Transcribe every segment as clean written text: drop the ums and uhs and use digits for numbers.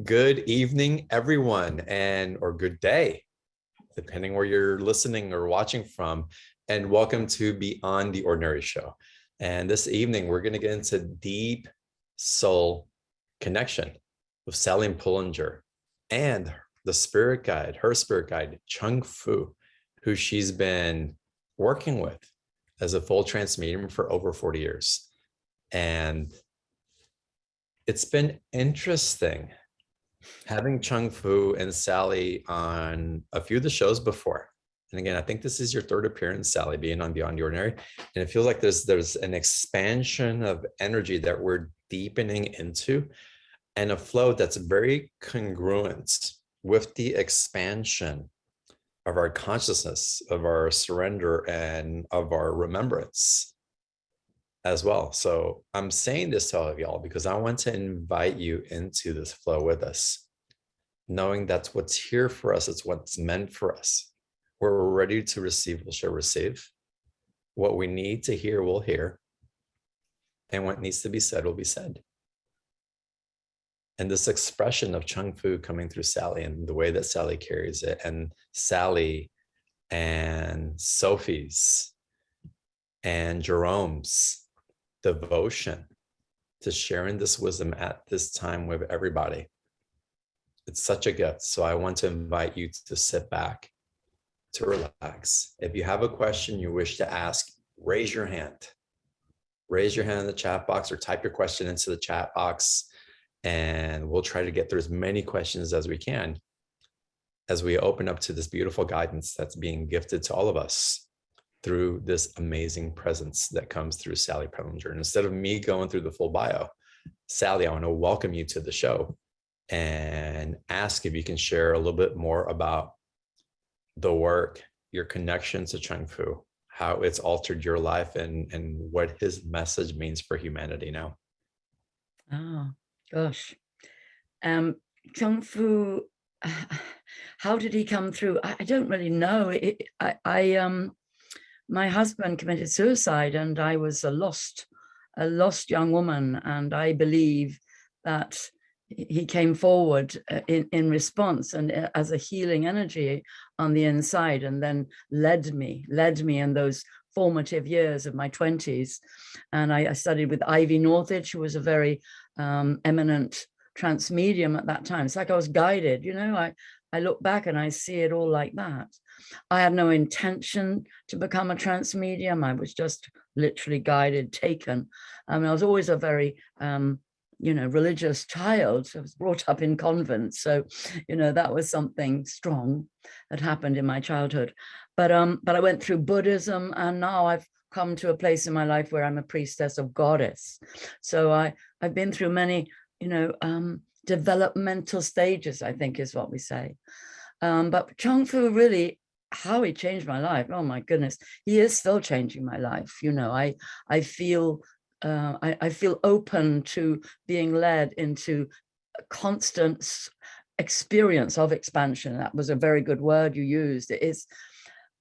Good evening, everyone, and or good day, depending where you're listening or watching from. And welcome to Beyond the Ordinary Show. And this evening, we're going to get into deep soul connection with Sally Pullinger and the spirit guide, her spirit guide, Chung Fu, who she's been working with as a full trance medium for over 40 years. And it's been interesting having Chung Fu and Sally on a few of the shows before. And again, I think this is your third appearance, Sally, being on Beyond the Ordinary. And it feels like there's an expansion of energy that we're deepening into, and a flow that's very congruent with the expansion of our consciousness, of our surrender, and of our remembrance as well. So I'm saying this to all of y'all because I want to invite you into this flow with us, knowing that's what's here for us. It's what's meant for us. Where we're ready to receive, we shall receive. What we need to hear, we'll hear. And what needs to be said will be said. And this expression of Chung Fu coming through Sally and the way that Sally carries it, and Sally and Sophie's and Jerome's devotion to sharing this wisdom at this time with everybody. It's such a gift. So I want to invite you to sit back, to relax. If you have a question you wish to ask, raise your hand. Raise your hand in the chat box or type your question into the chat box, and we'll try to get through as many questions as we can as we open up to this beautiful guidance that's being gifted to all of us through this amazing presence that comes through Sally Pullinger. And instead of me going through the full bio, Sally, I want to welcome you to the show and ask if you can share a little bit more about the work, your connection to Chung Fu, how it's altered your life, and what his message means for humanity now. Oh, gosh. Chung Fu, how did he come through? I don't really know. My husband committed suicide, and I was a lost young woman. And I believe that he came forward in response and as a healing energy on the inside, and then led me in those formative years of my 20s. And I studied with Ivy Northridge, who was a very eminent trance medium at that time. It's like I was guided, you know. I look back and I see it all like that. I had no intention to become a trance medium. I was just literally guided, taken. I mean, I was always a very religious child. I was brought up in convents, so that was something strong that happened in my childhood. But I went through Buddhism, and now I've come to a place in my life where I'm a priestess of goddess. So I've been through many developmental stages, I think is what we say. But Chung Fu, really, how he changed my life, oh my goodness, he is still changing my life. I feel open to being led into a constant experience of expansion. That was a very good word you used. It is.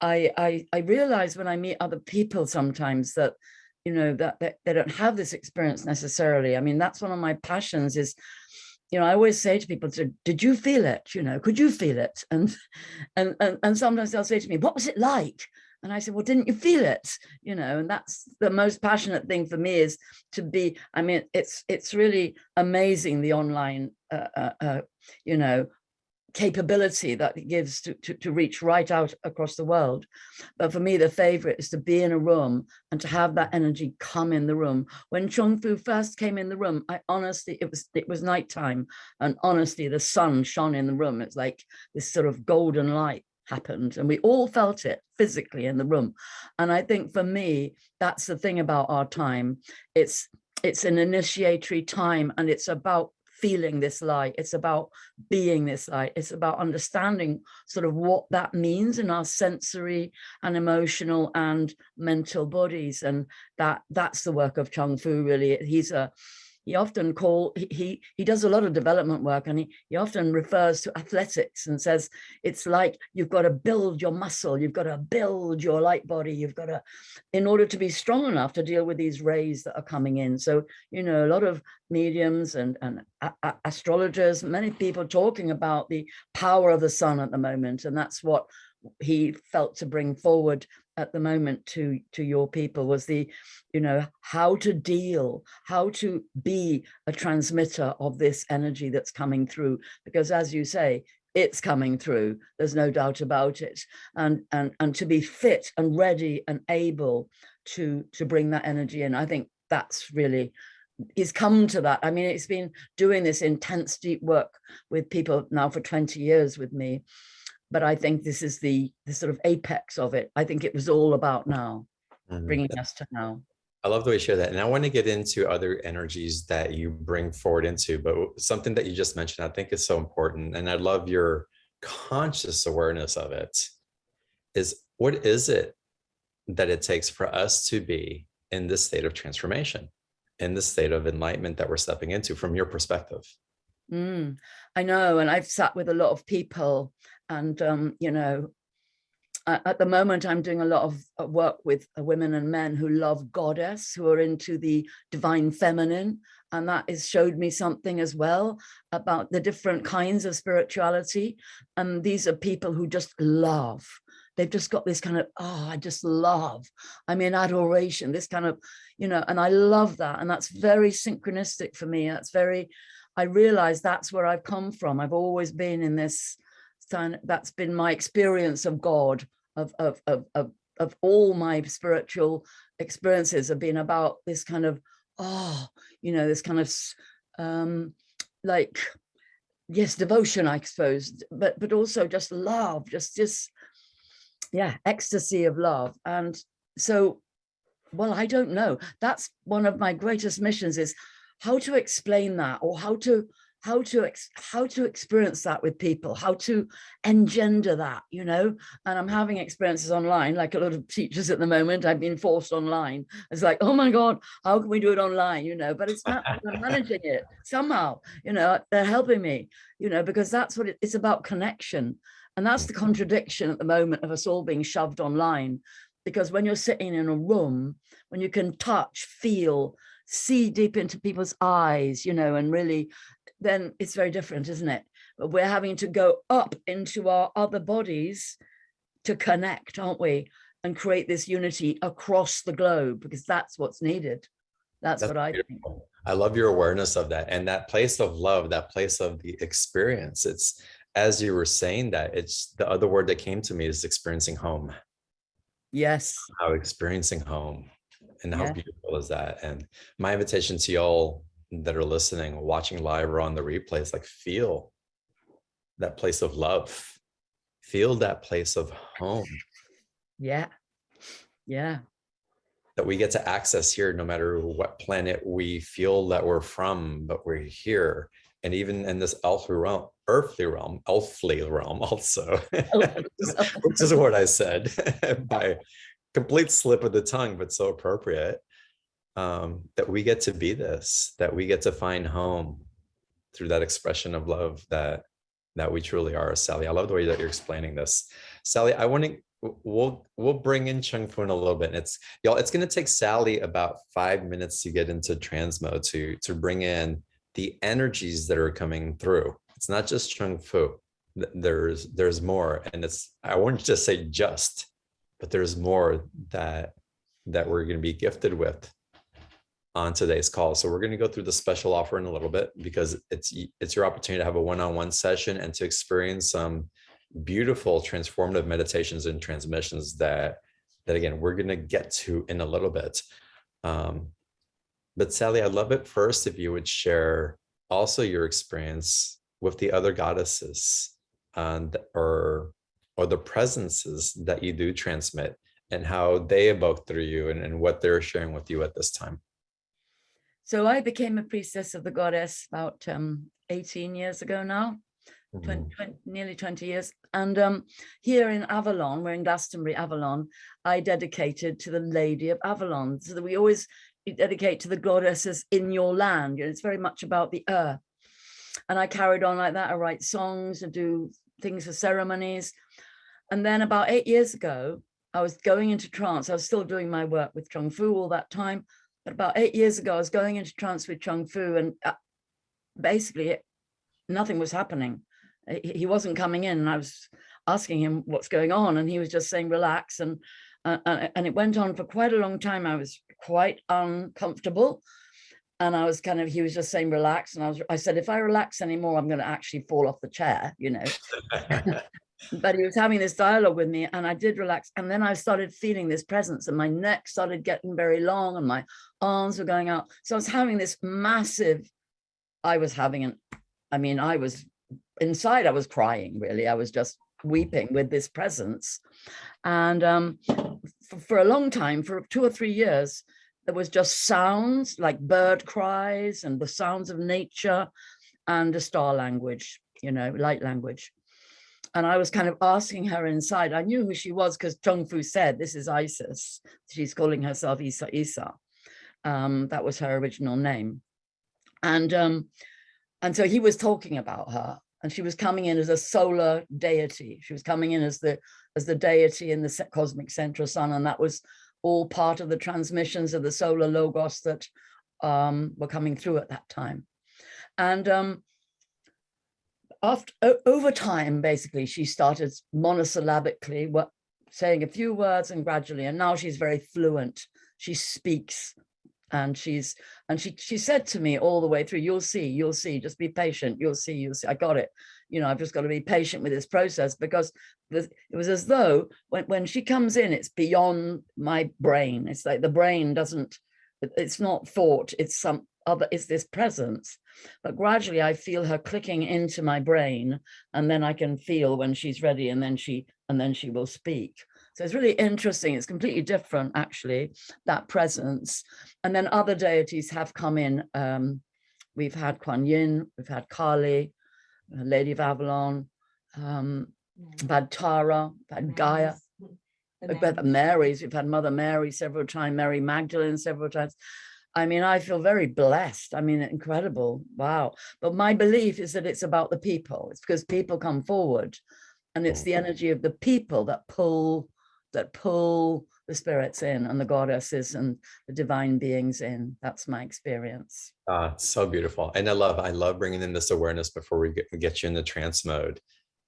I realize when I meet other people sometimes that that they don't have this experience necessarily. I mean, that's one of my passions is, I always say to people, did you feel it? Could you feel it? And sometimes they'll say to me, what was it like? And I said, well, didn't you feel it? And that's the most passionate thing for me, is to be, I mean, it's really amazing, the online, capability that it gives to reach right out across the world. But for me, the favorite is to be in a room and to have that energy come in the room. When Chung Fu first came in the room, I honestly, it was nighttime, and honestly, the sun shone in the room. It's like this sort of golden light happened, and we all felt it physically in the room. And I think for me, that's the thing about our time. It's an initiatory time, and it's about feeling this light. It's about being this light. It's about understanding sort of what that means in our sensory and emotional and mental bodies. And that's the work of Chung Fu, really. He often he does a lot of development work, and he often refers to athletics and says it's like you've got to build your muscle, you've got to build your light body, you've got to, in order to be strong enough to deal with these rays that are coming in. So a lot of mediums and astrologers, many people talking about the power of the sun at the moment. And that's what he felt to bring forward at the moment to your people, was the, you know, how to deal, how to be a transmitter of this energy that's coming through. Because as you say, it's coming through, there's no doubt about it. And to be fit and ready and able to bring that energy in. I think that's really, he's come to that. I mean, it's been doing this intense, deep work with people now for 20 years with me. But I think this is the sort of apex of it. I think it was all about now, bringing us to now. I love the way you share that. And I want to get into other energies that you bring forward into, but something that you just mentioned, I think is so important. And I love your conscious awareness of it, is what is it that it takes for us to be in this state of transformation, in this state of enlightenment that we're stepping into from your perspective? I know. And I've sat with a lot of people, and, you know, at the moment, I'm doing a lot of work with women and men who love goddess, who are into the divine feminine. And that has showed me something as well about the different kinds of spirituality. And these are people who just love. They've just got this kind of, oh, I just love. I'm in adoration, this kind of, you know, and I love that. And that's very synchronistic for me. That's very, I realize that's where I've come from. I've always been in this, that's been my experience of God, of all my spiritual experiences have been about this kind of, oh, you know, this kind of like, yes, devotion, I suppose, but also just love, just yeah, ecstasy of love. And so, well, I don't know, that's one of my greatest missions, is how to explain that, or how to experience that with people, how to engender that, you know. And I'm having experiences online, like a lot of teachers at the moment. I've been forced online. It's like, oh my God, how can we do it online, you know? But it's not, I'm managing it somehow, you know. They're helping me, you know, because that's what it's about, connection. And that's the contradiction at the moment of us all being shoved online. Because when you're sitting in a room, when you can touch, feel, see deep into people's eyes, you know, and really, then it's very different, isn't it? But we're having to go up into our other bodies to connect, aren't we? And create this unity across the globe, because that's what's needed. That's what I think. I love your awareness of that, and that place of love, that place of the experience. It's, as you were saying that, it's the other word that came to me is experiencing home. Yes. How experiencing home, and how Yeah. beautiful is that? And my invitation to y'all that are listening, watching live, or on the replay is like, feel that place of love, feel that place of home. Yeah. Yeah. That we get to access here, no matter what planet we feel that we're from, but we're here. And even in this earthly realm also, which is what I said by complete slip of the tongue, but so appropriate, that we get to be this, that we get to find home through that expression of love that we truly are. Sally, I love the way that you're explaining this. Sally, I want to, we'll bring in Chung Fu in a little bit. And it's, y'all, it's going to take Sally about 5 minutes to get into trans mode, to bring in the energies that are coming through. It's not just Chung Fu. There's more, and it's, I wouldn't just say just, but there's more that we're going to be gifted with on today's call. So we're going to go through the special offer in a little bit, because it's your opportunity to have a one-on-one session and to experience some beautiful transformative meditations and transmissions that again, we're going to get to in a little bit. But Sally, I'd love it first if you would share also your experience with the other goddesses, and or the presences that you do transmit, and how they evoke through you, and what they're sharing with you at this time. So I became a priestess of the goddess about 18 years ago now, nearly 20 years. And here in Avalon, we're in Glastonbury, Avalon, I dedicated to the Lady of Avalon. So that we always dedicate to the goddesses in your land. It's very much about the earth. And I carried on like that. I write songs, I do things for ceremonies. And then about 8 years ago, I was going into trance. I was still doing my work with Chung Fu all that time. But about 8 years ago, I was going into trance with Chung Fu, and basically nothing was happening. He wasn't coming in, and I was asking him what's going on, and he was just saying relax, and it went on for quite a long time. I was quite uncomfortable, and I was kind of, he was just saying relax, and I said, if I relax anymore, I'm going to actually fall off the chair, you know. But he was having this dialogue with me, and I did relax, and then I started feeling this presence, and my neck started getting very long, and my arms were going out. So I was having this massive, I was inside, I was crying, really. I was just weeping with this presence. And for a long time, for 2 or 3 years, there was just sounds like bird cries and the sounds of nature and the star language, you know, light language. And I was kind of asking her inside. I knew who she was because Chung Fu said, this is Isis. She's calling herself Isa Isa. That was her original name. And so he was talking about her, and she was coming in as a solar deity. She was coming in as the deity in the cosmic central sun. And that was all part of the transmissions of the solar logos that were coming through at that time. And over time, basically, she started monosyllabically saying a few words, and gradually, and now she's very fluent. She speaks, and she said to me all the way through, you'll see, just be patient, you'll see, I got it. You know, I've just got to be patient with this process, because it was as though when she comes in, it's beyond my brain. It's like the brain it's not thought, it's it's this presence. But gradually I feel her clicking into my brain, and then I can feel when she's ready, and then she will speak. So it's really interesting. It's completely different, actually, that presence. And then other deities have come in. We've had Kuan Yin, we've had Kali, Lady of Avalon, we've had Tara, we've had Gaia, we've had Marys, we've had Mother Mary several times, Mary Magdalene several times. I mean, I feel very blessed. I mean, incredible. Wow. But my belief is that it's about the people. It's because people come forward, and it's the energy of the people that pull the spirits in, and the goddesses and the divine beings in. That's my experience. So beautiful. And I love bringing in this awareness before we get you in the trance mode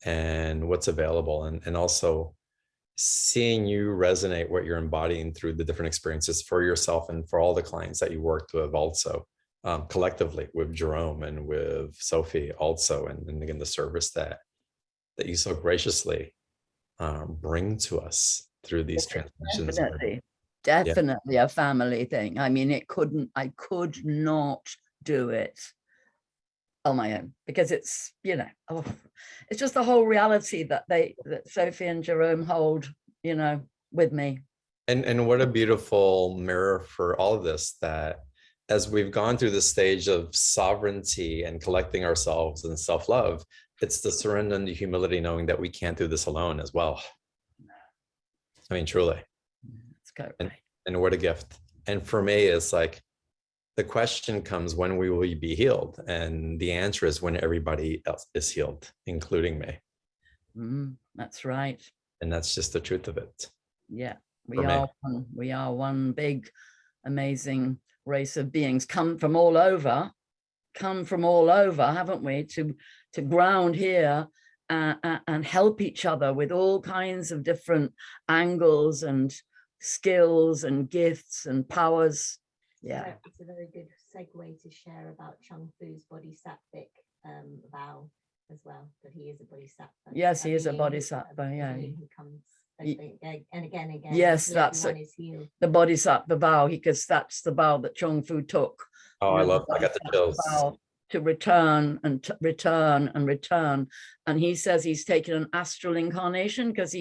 and what's available. And also seeing you resonate what you're embodying through the different experiences for yourself and for all the clients that you worked with also, collectively with Jerome and with Sophie also, and again, the service that you so graciously bring to us through these transmissions. Definitely a family thing. I mean, I could not do it on my own, because it's, you know, it's just the whole reality that Sophie and Jerome hold, you know, with me. And what a beautiful mirror for all of this, that as we've gone through the stage of sovereignty and collecting ourselves and self-love, it's the surrender and the humility, knowing that we can't do this alone as well. I mean, truly. Let's go. And what a gift. And for me, it's like, the question comes, when will we be healed? And the answer is when everybody else is healed, including me. That's right. And that's just the truth of it. Yeah, we are one big, amazing race of beings, come from all over, haven't we, to ground here and help each other with all kinds of different angles and skills and gifts and powers. Yeah, it's a very good segue to share about Chung Fu's bodhisattvic vow as well, that he is a bodhisattva. Yes, he is a bodhisattva. Yeah, he comes and again. Yes, that's the bodhisattva vow, because that's the vow that Chung Fu took. Oh, I got the chills. To return and return and return. And he says he's taken an astral incarnation, because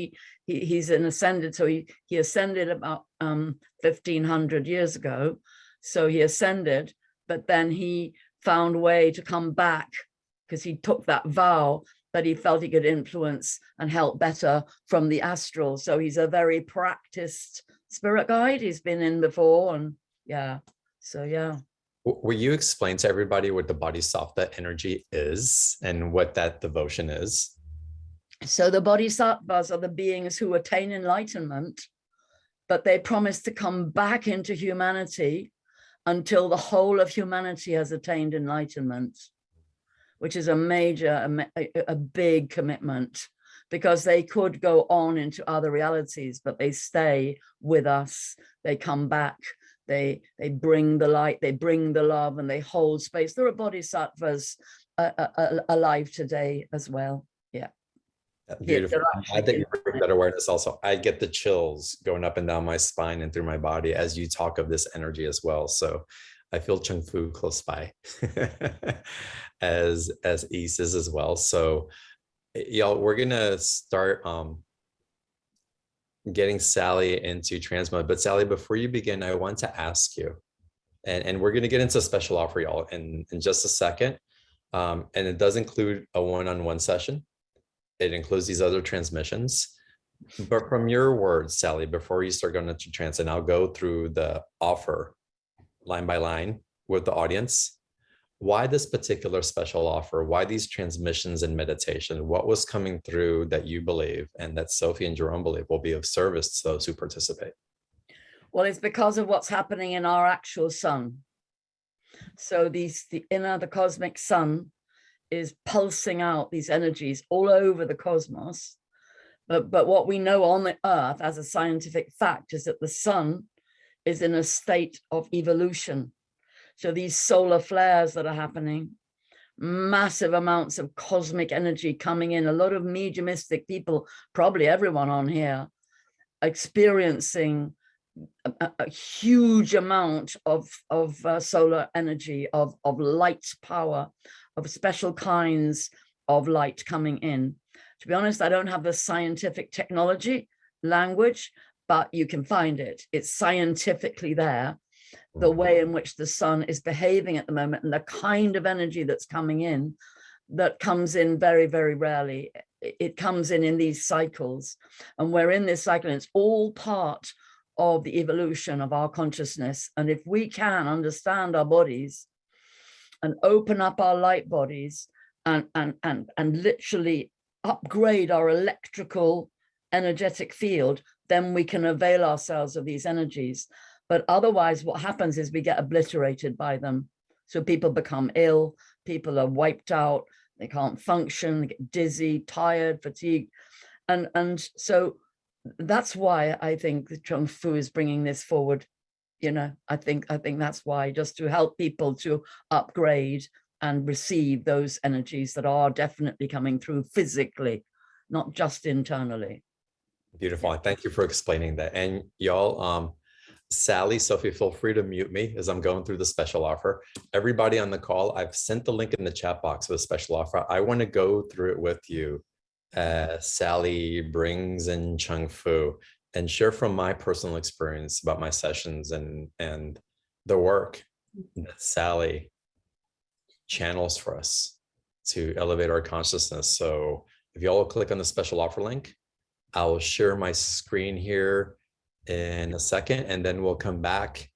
he's an ascended. So he ascended about 1500 years ago. So he ascended, but then he found a way to come back, because he took that vow that he felt he could influence and help better from the astral. So he's a very practiced spirit guide. He's been in before, and yeah. So yeah. Will you explain to everybody what the Bodhisattva energy is and what that devotion is? So the Bodhisattvas are the beings who attain enlightenment, but they promise to come back into humanity until the whole of humanity has attained enlightenment. which is a major, a big commitment, because they could go on into other realities, but they stay with us. They come back, they bring the light, they bring the love, and they hold space. There are bodhisattvas alive today as well. Yeah. Beautiful. I think you bring that awareness also. I get the chills going up and down my spine and through my body as you talk of this energy as well. So I feel Chung Fu close by as East is as well. So y'all, we're gonna start getting Sally into trance mode. But Sally, before you begin, I want to ask you, and we're gonna get into a special offer, y'all, in just a second. And it does include a one-on-one session. It includes these other transmissions. But from your words, Sally, before you start going into trance, and I'll go through the offer line by line with the audience, why this particular special offer? Why these transmissions in meditation? What was coming through that you believe and that Sophie and Jerome believe will be of service to those who participate? Well, it's because of what's happening in our actual sun. So the cosmic sun is pulsing out these energies all over the cosmos. But what we know on the earth as a scientific fact is that the sun is in a state of evolution. So these solar flares that are happening, massive amounts of cosmic energy coming in, a lot of mediumistic people, probably everyone on here, experiencing a huge amount of solar energy, of light power, of special kinds of light coming in. To be honest, I don't have the scientific technology language, but you can find it. It's scientifically there, the way in which the sun is behaving at the moment and the kind of energy that's coming in, that comes in very, very rarely. It comes in these cycles, and we're in this cycle, and it's all part of the evolution of our consciousness. And if we can understand our bodies and open up our light bodies and literally upgrade our electrical energetic field, then we can avail ourselves of these energies. But otherwise, what happens is we get obliterated by them. So people become ill, people are wiped out, they can't function, they get dizzy, tired, fatigued. And so that's why I think the Chung Fu is bringing this forward. You know, I think that's why, just to help people to upgrade and receive those energies that are definitely coming through physically, not just internally. Beautiful. And thank you for explaining that. And y'all, Sally, Sophie, feel free to mute me as I'm going through the special offer. Everybody on the call, I've sent the link in the chat box for the special offer. I want to go through it with you. Sally brings in Chung Fu and share from my personal experience about my sessions and the work that Sally channels for us to elevate our consciousness. So if y'all will click on the special offer link, I'll share my screen here in a second, and then we'll come back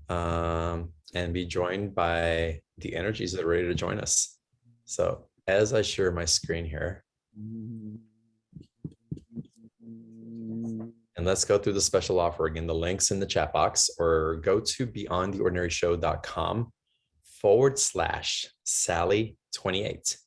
and be joined by the energies that are ready to join us. So as I share my screen here, and let's go through the special offer again. The link's in the chat box, or go to beyondtheordinaryshow.com/Sally28,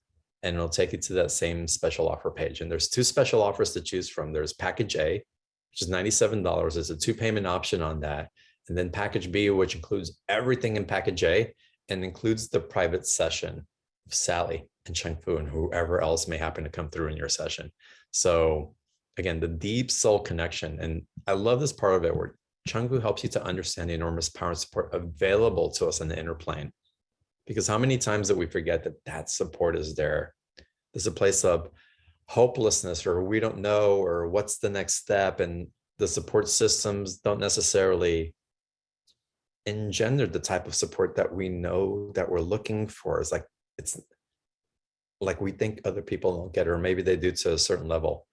and it'll take you to that same special offer page. And there's two special offers to choose from. There's package A, which is $97. There's a 2-payment option on that. And then package B, which includes everything in package A and includes the private session of Sally and Chung Fu and whoever else may happen to come through in your session. So again, the deep soul connection. And I love this part of it where Chung Fu helps you to understand the enormous power and support available to us in the inner plane. Because how many times that we forget that that support is there? There's a place of hopelessness, or we don't know, or what's the next step, and the support systems don't necessarily engender the type of support that we know that we're looking for. It's like we think other people don't get it, or maybe they do to a certain level.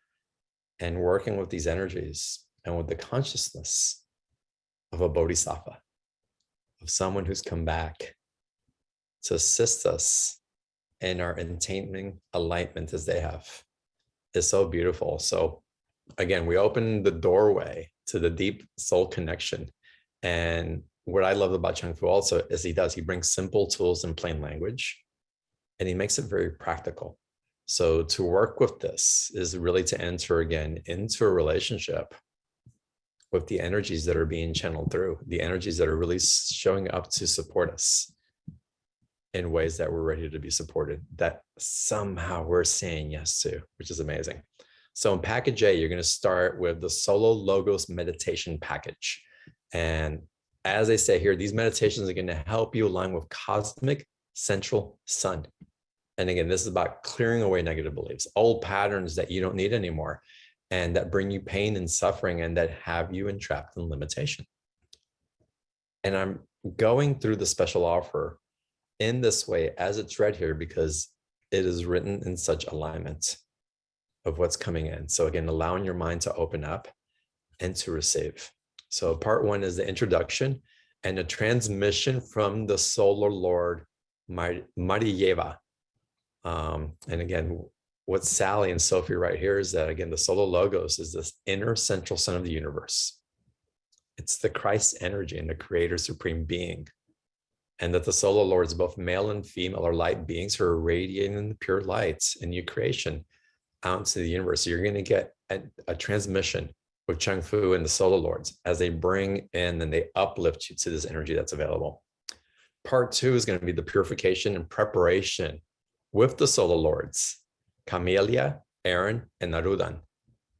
And working with these energies and with the consciousness of a bodhisattva, of someone who's come back to assist us in our attaining enlightenment as they have, is so beautiful. So again, we open the doorway to the deep soul connection. And what I love about Chung Fu also is he brings simple tools in plain language and he makes it very practical. So to work with this is really to enter again into a relationship with the energies that are being channeled through, the energies that are really showing up to support us in ways that we're ready to be supported, that somehow we're saying yes to, which is amazing. So in package A, you're going to start with the Solo Logos meditation package. And as I say here, these meditations are going to help you align with cosmic central sun. And again, this is about clearing away negative beliefs, old patterns that you don't need anymore, and that bring you pain and suffering and that have you entrapped in limitation. And I'm going through the special offer in this way as it's read here because it is written in such alignment of what's coming in. So again, allowing your mind to open up and to receive. So part one is the introduction and a transmission from the Solar Lord Mariyeva. And again, what Sally and Sophie write here is that, again, the Solar Logos is this inner central sun of the universe. It's the Christ energy and the creator supreme being. And that the Solar Lords, both male and female, are light beings who are radiating the pure lights in new creation out into the universe. So you're going to get a transmission with Chung Fu and the Solar Lords as they bring in and they uplift you to this energy that's available. Part two is going to be the purification and preparation with the Solar Lords, Camelia, Aaron, and Narudan.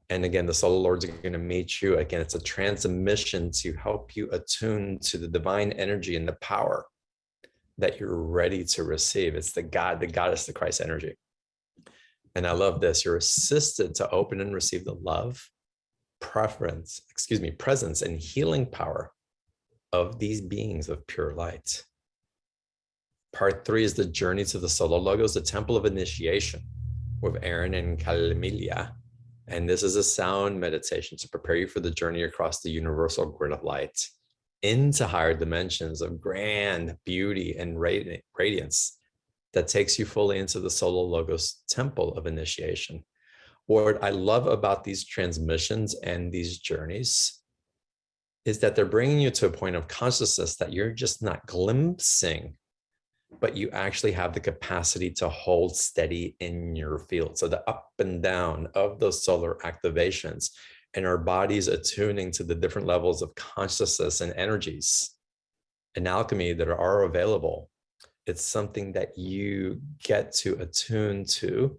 And again, the Solar Lords are going to meet you. Again, it's a transmission to help you attune to the divine energy and the power that you're ready to receive. It's the God, the goddess, the Christ energy. And I love this. You're assisted to open and receive the love, presence, and healing power of these beings of pure light. Part three is the journey to the Solar Logos, the temple of initiation with Aaron and Camelia. And this is a sound meditation to prepare you for the journey across the universal grid of light into higher dimensions of grand beauty and radiance that takes you fully into the Solar Logos temple of initiation. What I love about these transmissions and these journeys is that they're bringing you to a point of consciousness that you're just not glimpsing, but you actually have the capacity to hold steady in your field. So the up and down of those solar activations and our bodies attuning to the different levels of consciousness and energies and alchemy that are available. It's something that you get to attune to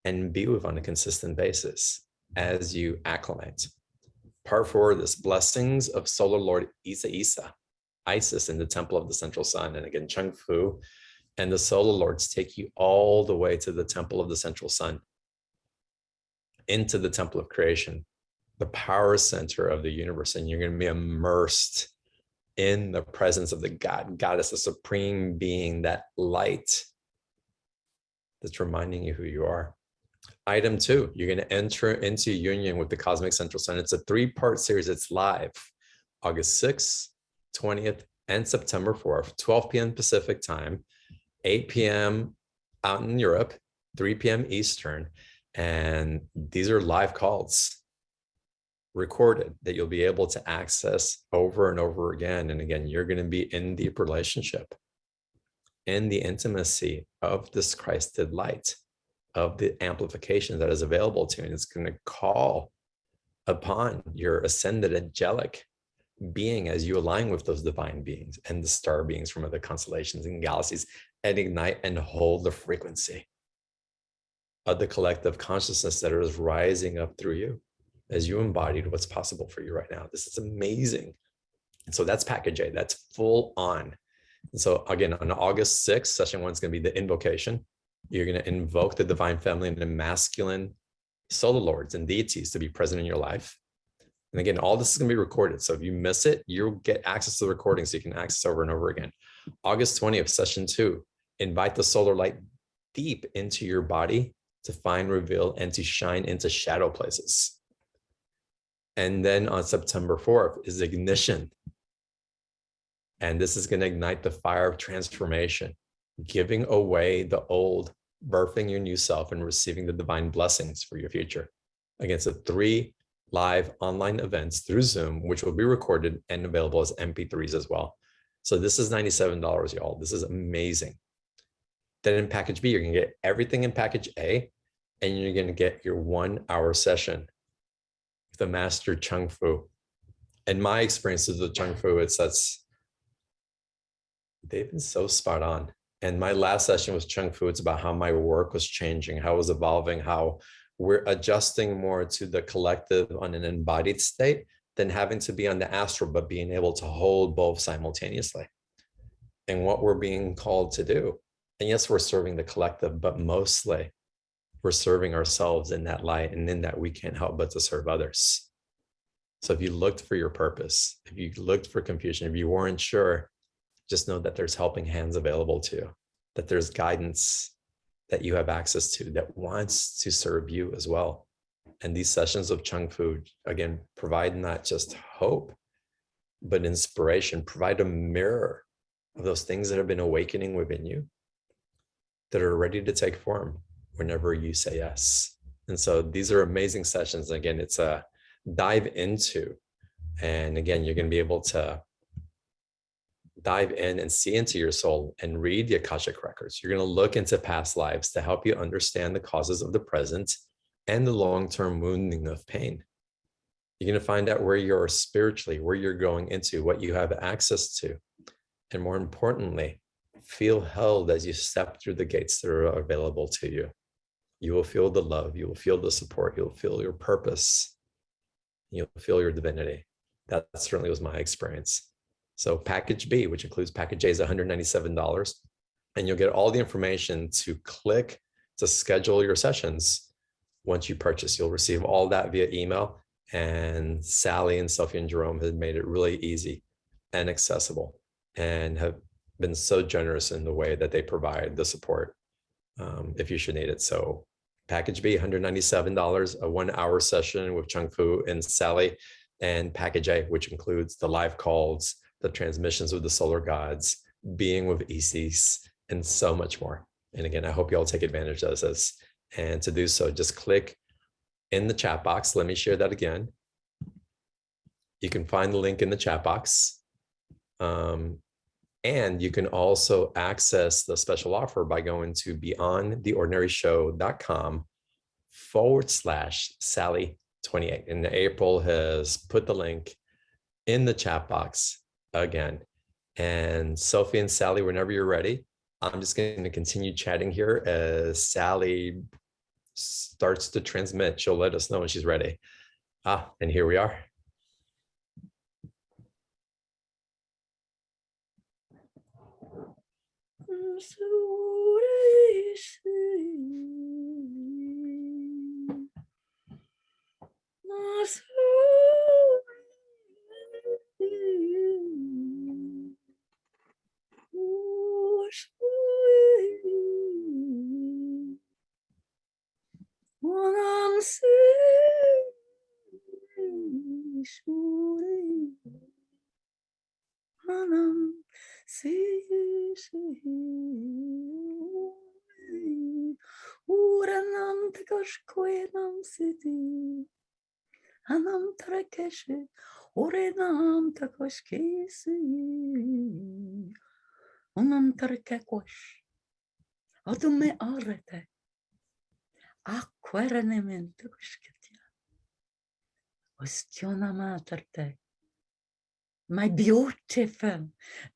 and be with on a consistent basis as you acclimate. Part four, this blessings of Solar Lord Isis in the temple of the central sun. And again, Chung Fu and the Solar Lords take you all the way to the temple of the central sun, into the temple of creation, the power center of the universe. And you're going to be immersed in the presence of the goddess, the supreme being, that light that's reminding you who you are. Item two, you're going to enter into union with the cosmic central sun. It's a 3-part series. It's live August 6th, 20th, and September 4th, 12 p.m. Pacific time, 8 p.m. out in Europe, 3 p.m. Eastern. And these are live calls recorded that you'll be able to access over and over again. And again, you're going to be in deep relationship, in the intimacy of this Christed light, of the amplification that is available to you. And it's going to call upon your ascended angelic being as you align with those divine beings and the star beings from other constellations and galaxies, and ignite and hold the frequency of the collective consciousness that is rising up through you as you embodied what's possible for you right now. This is amazing. And so that's package A, that's full on. And so again, on August 6th, session 1 is going to be the invocation. You're going to invoke the divine feminine and masculine solar lords and deities to be present in your life. And again, all this is going to be recorded. So if you miss it, you'll get access to the recording so you can access over and over again. August 20th, session 2, invite the solar light deep into your body to find, reveal, and to shine into shadow places. And then on September 4th is ignition. And this is going to ignite the fire of transformation, giving away the old, birthing your new self, and receiving the divine blessings for your future. Again, so 3 live online events through Zoom, which will be recorded and available as MP3s as well. So this is $97, y'all. This is amazing. Then in package B, you're going to get everything in package A, and you're going to get your 1 hour session with the master Chung Fu. And my experiences with Chung Fu, they've been so spot on. And my last session was Chung Fu. It's about how my work was changing, how it was evolving, how we're adjusting more to the collective on an embodied state than having to be on the astral, but being able to hold both simultaneously. And what we're being called to do. And yes, we're serving the collective, but mostly we're serving ourselves in that light, and in that we can't help but to serve others. So if you looked for your purpose, if you looked for confusion, if you weren't sure, just know that there's helping hands available to you, that there's guidance that you have access to that wants to serve you as well. And these sessions of Chung Fu, again, provide not just hope, but inspiration, provide a mirror of those things that have been awakening within you that are ready to take form whenever you say yes. And so these are amazing sessions. Again, it's a dive into, and again, you're going to be able to dive in and see into your soul and read the Akashic records. You're going to look into past lives to help you understand the causes of the present and the long-term wounding of pain. You're going to find out where you're spiritually, where you're going into, what you have access to. And more importantly, feel held as you step through the gates that are available to you. You will feel the love, you will feel the support, you'll feel your purpose, you'll feel your divinity. That certainly was my experience. So package B, which includes package A, is $197. And you'll get all the information to click to schedule your sessions. Once you purchase, you'll receive all that via email. And Sally and Sophie and Jerome have made it really easy and accessible, and have been so generous in the way that they provide the support if you should need it. So package B, $197, a 1 hour session with Chung Fu and Sally, and package A, which includes the live calls, the transmissions with the solar gods, being with Isis, and so much more. And again, I hope you all take advantage of this. And to do so, just click in the chat box. Let me share that again. You can find the link in the chat box. And you can also access the special offer by going to beyondtheordinaryshow.com/Sally28. And April has put the link in the chat box again. And Sophie and Sally, whenever you're ready, I'm just going to continue chatting here as Sally starts to transmit. She'll let us know when she's ready. And here we are. Anam tarakeshe, orenam takoshkesi, onam tarakekosh, adume arete, aquerenemento koshketia, ostiona materte. My beautiful,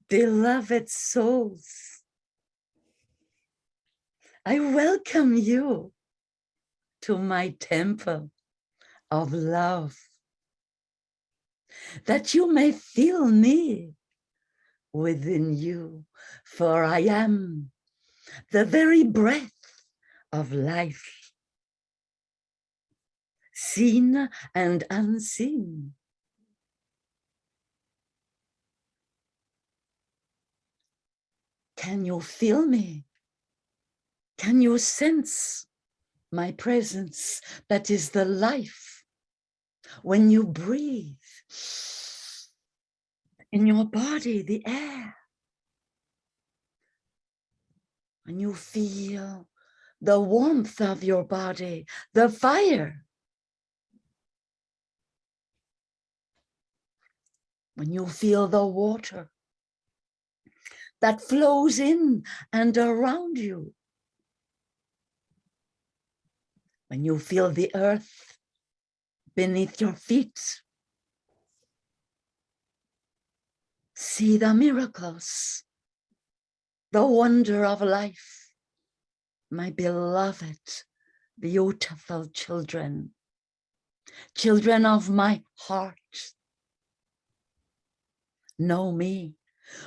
beloved souls, I welcome you to my temple of love, that you may feel me within you, for I am the very breath of life, seen and unseen. Can you feel me? Can you sense my presence? That is the life. When you breathe in your body, the air, when you feel the warmth of your body, the fire, when you feel the water that flows in and around you, When you feel the earth beneath your feet, see the miracles, the wonder of life, my beloved, beautiful children, children of my heart. Know me,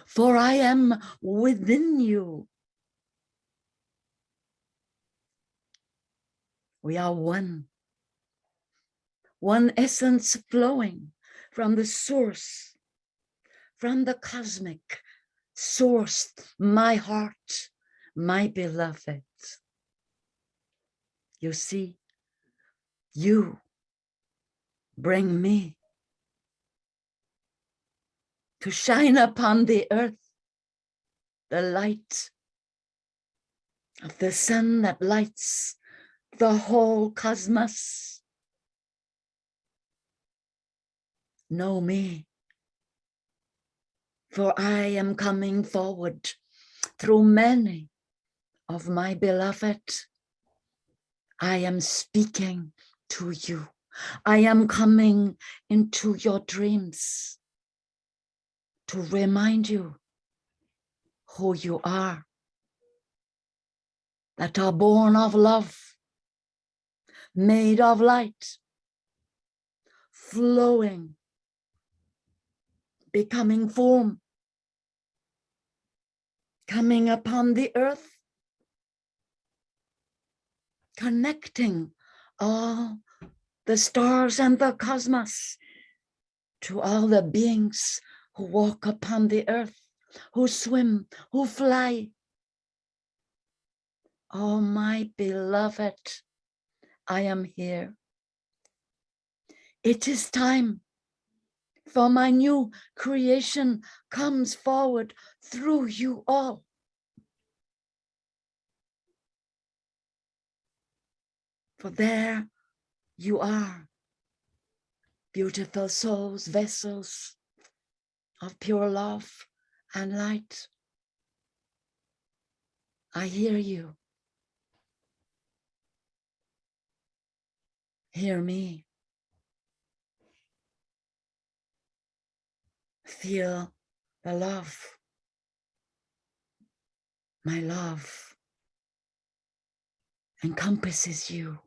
for I am within you. We are one essence flowing from the source, from the cosmic source, my heart, my beloved. You see, you bring me to shine upon the earth the light of the sun that lights the whole cosmos. Know me, for I am coming forward through many of my beloved. I am speaking to you. I am coming into your dreams to remind you who you are, that are born of love, made of light, flowing, becoming form, coming upon the earth, connecting all the stars and the cosmos to all the beings who walk upon the earth, who swim, who fly. Oh, my beloved, I am here. It is time for my new creation comes forward through you all. For there you are, beautiful souls, vessels of pure love and light. I hear you. Hear me. Feel the love. My love encompasses you.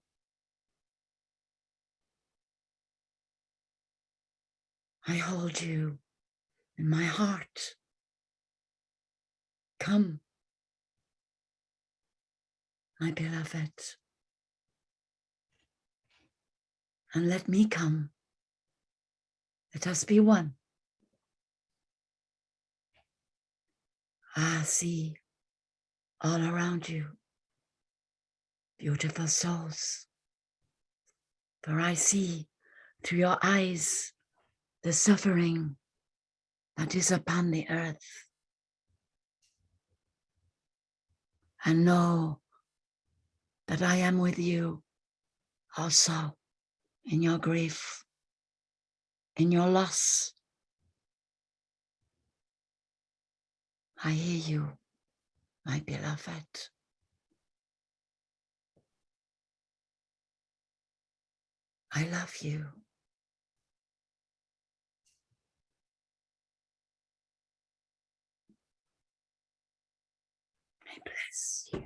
I hold you in my heart. Come, my beloved, and let me come. Let us be one. See all around you, beautiful souls. For I see through your eyes the suffering that is upon the earth. And know that I am with you also in your grief, in your loss. I hear you, my beloved. I love you. I bless you.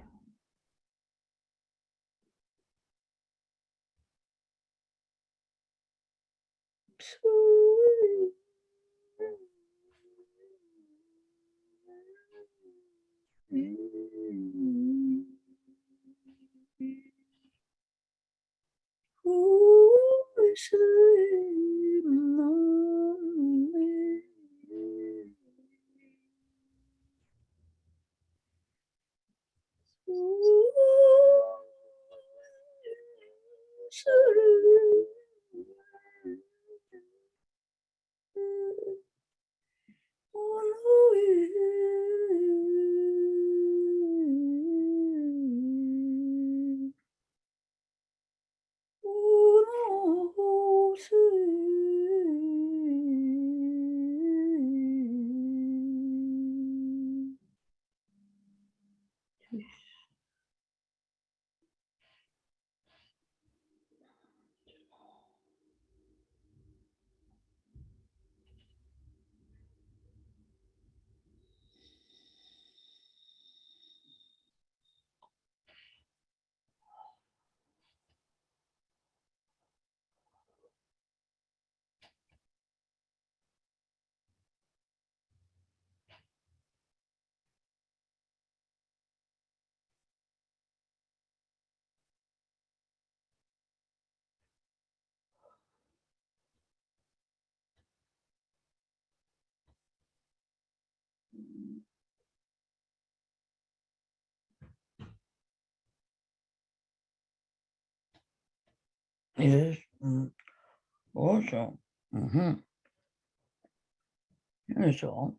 Yes. Also. So,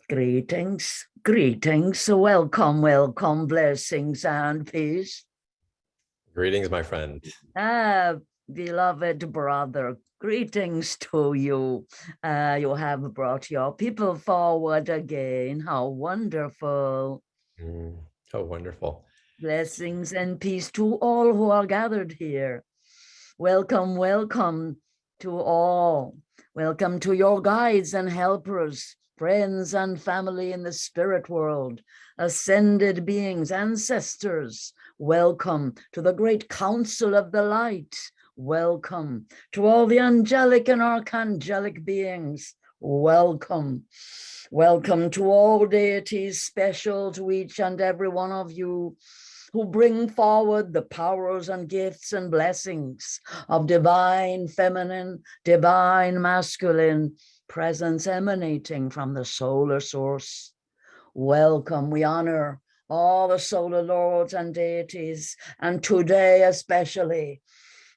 greetings, greetings, welcome, welcome, blessings and peace. Greetings, my friend. Beloved brother, greetings to you. You have brought your people forward again. How wonderful. How wonderful. Blessings and peace to all who are gathered here. Welcome, welcome to all. Welcome to your guides and helpers, friends and family in the spirit world, ascended beings, ancestors. Welcome to the great council of the light. Welcome to all the angelic and archangelic beings. Welcome. Welcome to all deities special to each and every one of you who bring forward the powers and gifts and blessings of divine feminine, divine masculine presence emanating from the solar source. Welcome, we honor all the solar lords and deities, and today especially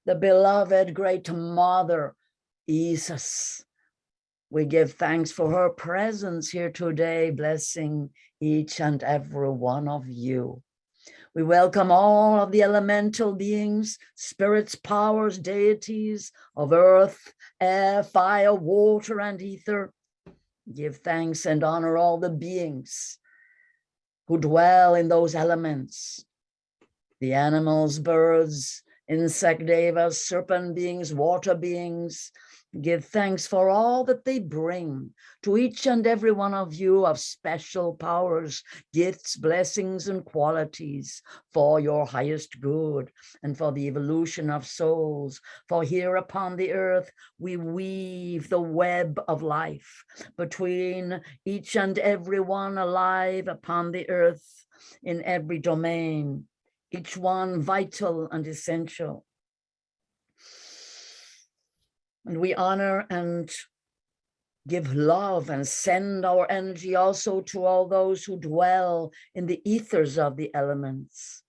the beloved great mother, Isis. We give thanks for her presence here today, blessing each and every one of you. We welcome all of the elemental beings, spirits, powers, deities of earth, air, fire, water, and ether. Give thanks and honor all the beings who dwell in those elements. The animals, birds, insect devas, serpent beings, water beings. Give thanks for all that they bring to each and every one of you of special powers, gifts, blessings, and qualities for your highest good and for the evolution of souls. For here upon the earth, we weave the web of life between each and every one alive upon the earth in every domain, each one vital and essential. And we honor and give love and send our energy also to all those who dwell in the ethers of the elements.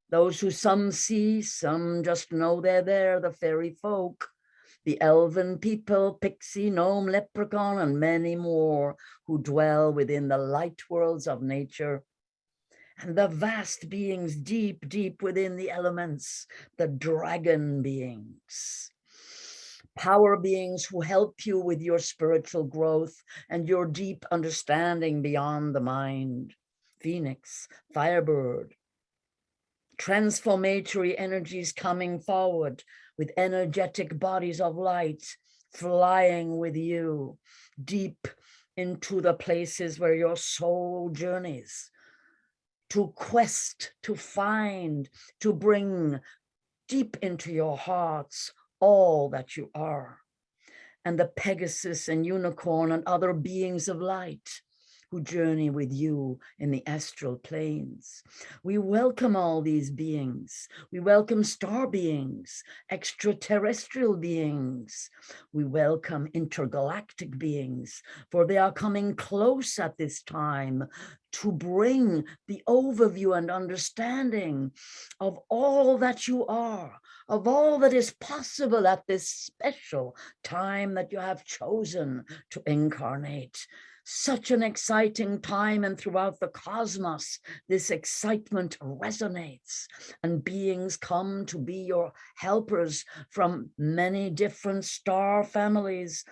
Those who some see, some just know they're there, the fairy folk, the elven people, pixie, gnome, leprechaun, and many more who dwell within the light worlds of nature. And the vast beings deep, deep within the elements, the dragon beings. Power beings who help you with your spiritual growth and your deep understanding beyond the mind. Phoenix, Firebird. Transformatory energies coming forward with energetic bodies of light, flying with you deep into the places where your soul journeys, to quest, to find, to bring deep into your hearts all that you are. And the Pegasus and unicorn and other beings of light who journey with you in the astral planes. We welcome all these beings. We welcome star beings, extraterrestrial beings. We welcome intergalactic beings, for they are coming close at this time to bring the overview and understanding of all that you are, of all that is possible at this special time that you have chosen to incarnate. Such an exciting time, and throughout the cosmos, this excitement resonates, and beings come to be your helpers from many different star families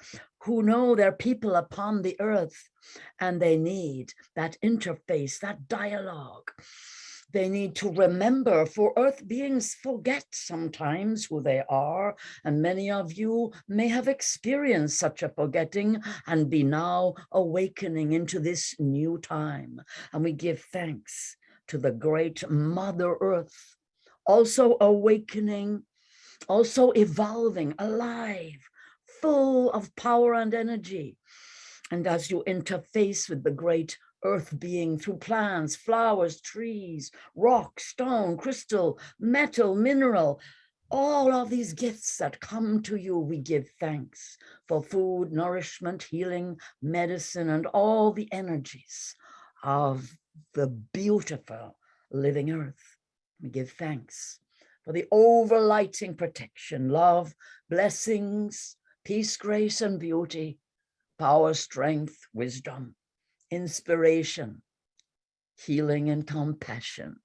who know they're people upon the earth, and they need that interface, that dialogue. They need to remember, for earth beings forget sometimes who they are, and many of you may have experienced such a forgetting and be now awakening into this new time. And we give thanks to the great Mother Earth, also awakening, also evolving, alive, full of power and energy. And as you interface with the great earth being through plants, flowers, trees, rock, stone, crystal, metal, mineral, all of these gifts that come to you, we give thanks for food, nourishment, healing, medicine, and all the energies of the beautiful living earth. We give thanks for the overlighting protection, love, blessings, peace, grace, and beauty, power, strength, wisdom, inspiration, healing, and compassion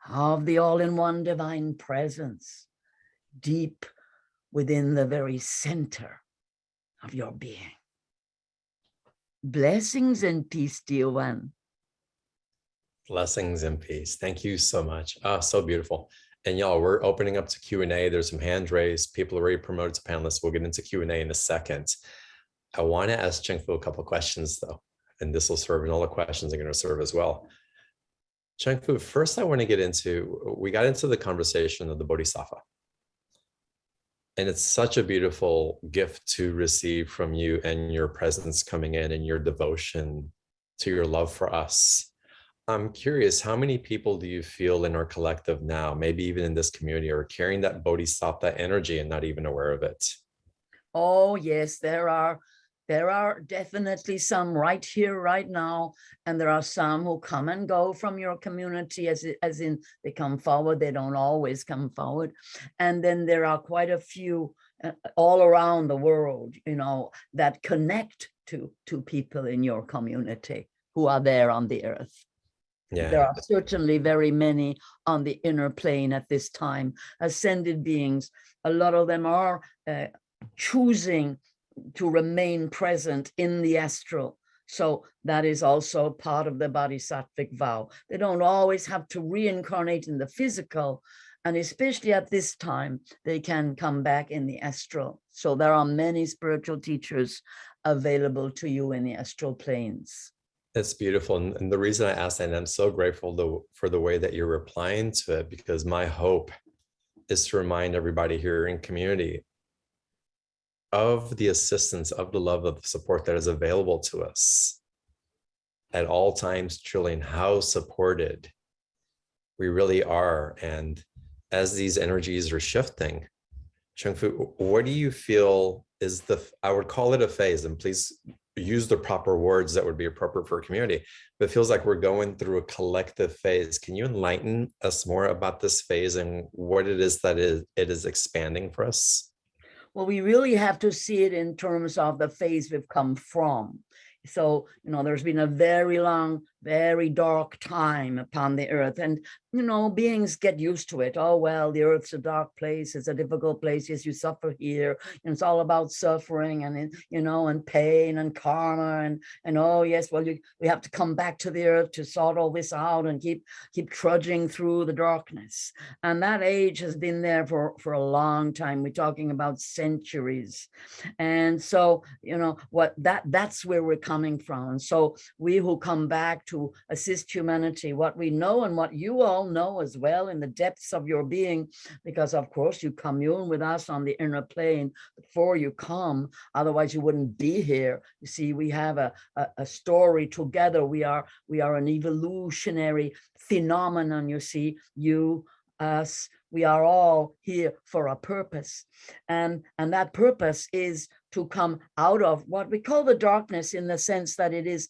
of the all-in-one divine presence deep within the very center of your being. Blessings and peace, dear one. Blessings and peace. Thank you so much. So beautiful. And y'all, we're opening up to Q&A. There's some hands raised. People are already promoted to panelists. We'll get into Q&A in a second. I want to ask Chung Fu a couple of questions though, and this will serve, and all the questions are going to serve as well. Chung Fu, first I want to get into, we got into the conversation of the Bodhisattva. And it's such a beautiful gift to receive from you and your presence coming in and your devotion to your love for us. I'm curious, how many people do you feel in our collective now, maybe even in this community, are carrying that Bodhisattva energy and not even aware of it? Oh, yes, there are definitely some right here, right now. And there are some who come and go from your community, as in they come forward, they don't always come forward. And then there are quite a few all around the world, you know, that connect to people in your community who are there on the earth. Yeah. There are certainly very many on the inner plane at this time, ascended beings. A lot of them are choosing to remain present in the astral. So that is also part of the Bodhisattvic vow. They don't always have to reincarnate in the physical, and especially at this time, they can come back in the astral. So there are many spiritual teachers available to you in the astral planes. It's beautiful. And the reason I asked that, and I'm so grateful for the way that you're replying to it, because my hope is to remind everybody here in community of the assistance, of the love, of the support that is available to us at all times, truly, and how supported we really are. And as these energies are shifting, Chung Fu, what do you feel is I would call it a phase, and please use the proper words that would be appropriate for a community, but it feels like we're going through a collective phase. Can you enlighten us more about this phase and what it is that it is expanding for us? Well, we really have to see it in terms of the phase we've come from. So, you know, there's been a very long, very dark time upon the earth, and, you know, beings get used to it. Oh, well, the earth's a dark place. It's a difficult place. Yes, you suffer here. And it's all about suffering and, you know, and pain and karma and oh, yes, well, we have to come back to the earth to sort all this out and keep trudging through the darkness. And that age has been there for a long time. We're talking about centuries. And so, you know, that's where we're coming from. And so we who come back to assist humanity, what we know and what you all know as well in the depths of your being, because of course you commune with us on the inner plane before you come, otherwise you wouldn't be here. You see, we have a story together. We are an evolutionary phenomenon, you see, you, us, we are all here for a purpose. And that purpose is to come out of what we call the darkness, in the sense that it is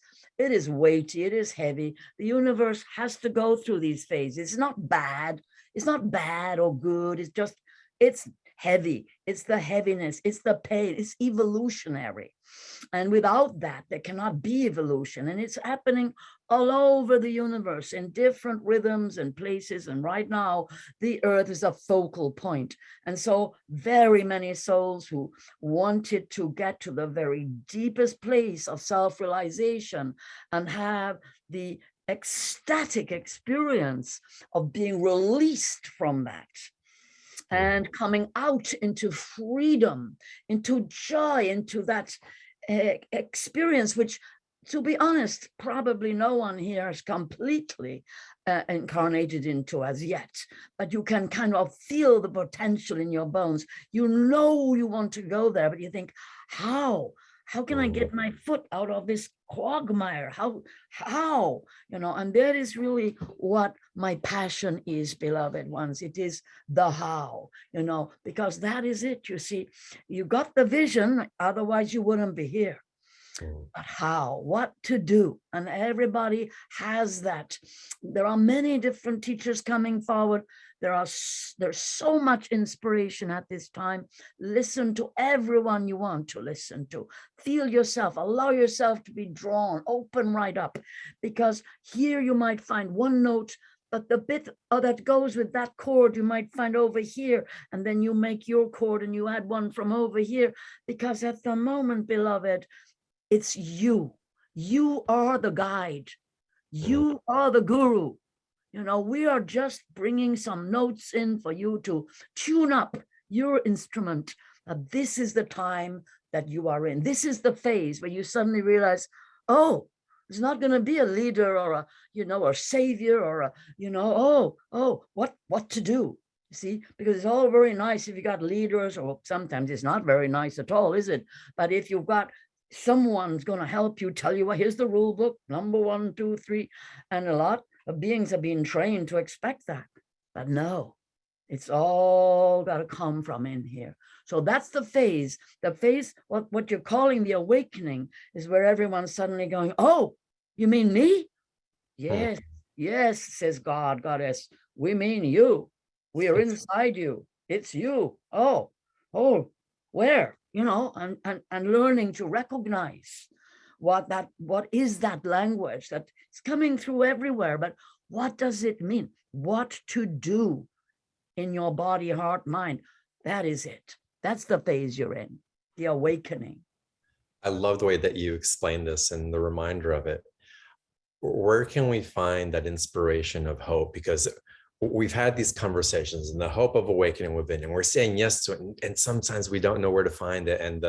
weighty, it is heavy. The universe has to go through these phases. It's not bad. It's not bad or good. It's heavy. It's the heaviness. It's the pain. It's evolutionary. And without that, there cannot be evolution. And it's happening all over the universe in different rhythms and places. And right now, the earth is a focal point. And so very many souls who wanted to get to the very deepest place of self-realization and have the ecstatic experience of being released from that and coming out into freedom, into joy, into that experience, which, to be honest, probably no one here has completely incarnated into as yet, but you can kind of feel the potential in your bones. You know you want to go there, but you think, how can I get my foot out of this quagmire? How, you know, and that is really what my passion is, beloved ones. It is the how, you know, because that is it. You see, you got the vision, otherwise you wouldn't be here. But how, what to do? And everybody has that. There are many different teachers coming forward. There's so much inspiration at this time. Listen to everyone you want to listen to. Feel yourself, allow yourself to be drawn, open right up, because here you might find one note, but the bit that goes with that chord you might find over here, and then you make your chord and you add one from over here, because at the moment, beloved, it's you. You are the guide. You are the guru. You know, we are just bringing some notes in for you to tune up your instrument. This is the time that you are in. This is the phase where you suddenly realize, oh, there's not going to be a leader or a, you know, or savior or a, you know, what to do. You see, because it's all very nice if you got leaders, or sometimes it's not very nice at all, is it? But if you've got someone's going to help you, tell you, well, here's the rule book, number 1, 2, 3, and a lot of beings have been trained to expect that. But no, it's all got to come from in here. So that's the phase. The phase, what you're calling the awakening, is where everyone's suddenly going, oh, you mean me? Yes, yes, says God, Goddess. We mean you. We are inside you. It's you. Oh, where? You know, and learning to recognize what is that language that's coming through everywhere, but what does it mean? What to do in your body, heart, mind? That is it. That's the phase you're in, the awakening. I love the way that you explain this and the reminder of it. Where can we find that inspiration of hope? Because we've had these conversations and the hope of awakening within, and we're saying yes to it. And sometimes we don't know where to find it. And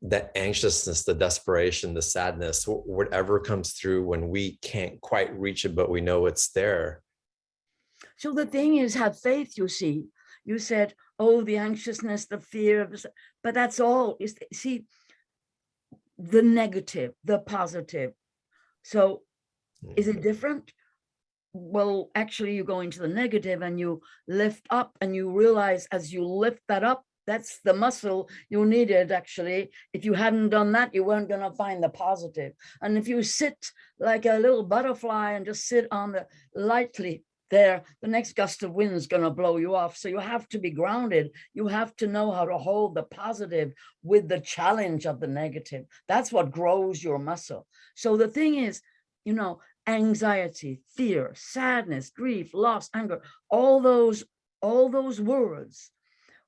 that anxiousness, the desperation, the sadness, whatever comes through when we can't quite reach it, but we know it's there. So the thing is, have faith, you see. You said, oh, the anxiousness, the fear, but that's all. See, the negative, the positive. So is it different? Well, actually, you go into the negative and you lift up, and you realize as you lift that up, that's the muscle you needed. Actually, if you hadn't done that, you weren't going to find the positive. And if you sit like a little butterfly and just sit on the lightly there, the next gust of wind is going to blow you off. So you have to be grounded. You have to know how to hold the positive with the challenge of the negative. That's what grows your muscle. So the thing is, you know, anxiety, fear, sadness, grief, loss, anger, all those words,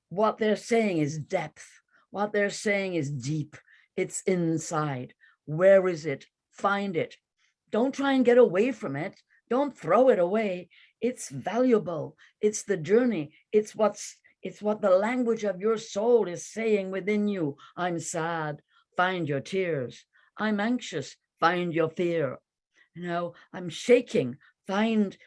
what they're saying is depth. What they're saying is deep. It's inside. Where is it? Find it. Don't try and get away from it. Don't throw it away. It's valuable. It's the journey. It's what the language of your soul is saying within you. I'm sad. Find your tears. I'm anxious. Find your fear. You know, I'm shaking. Find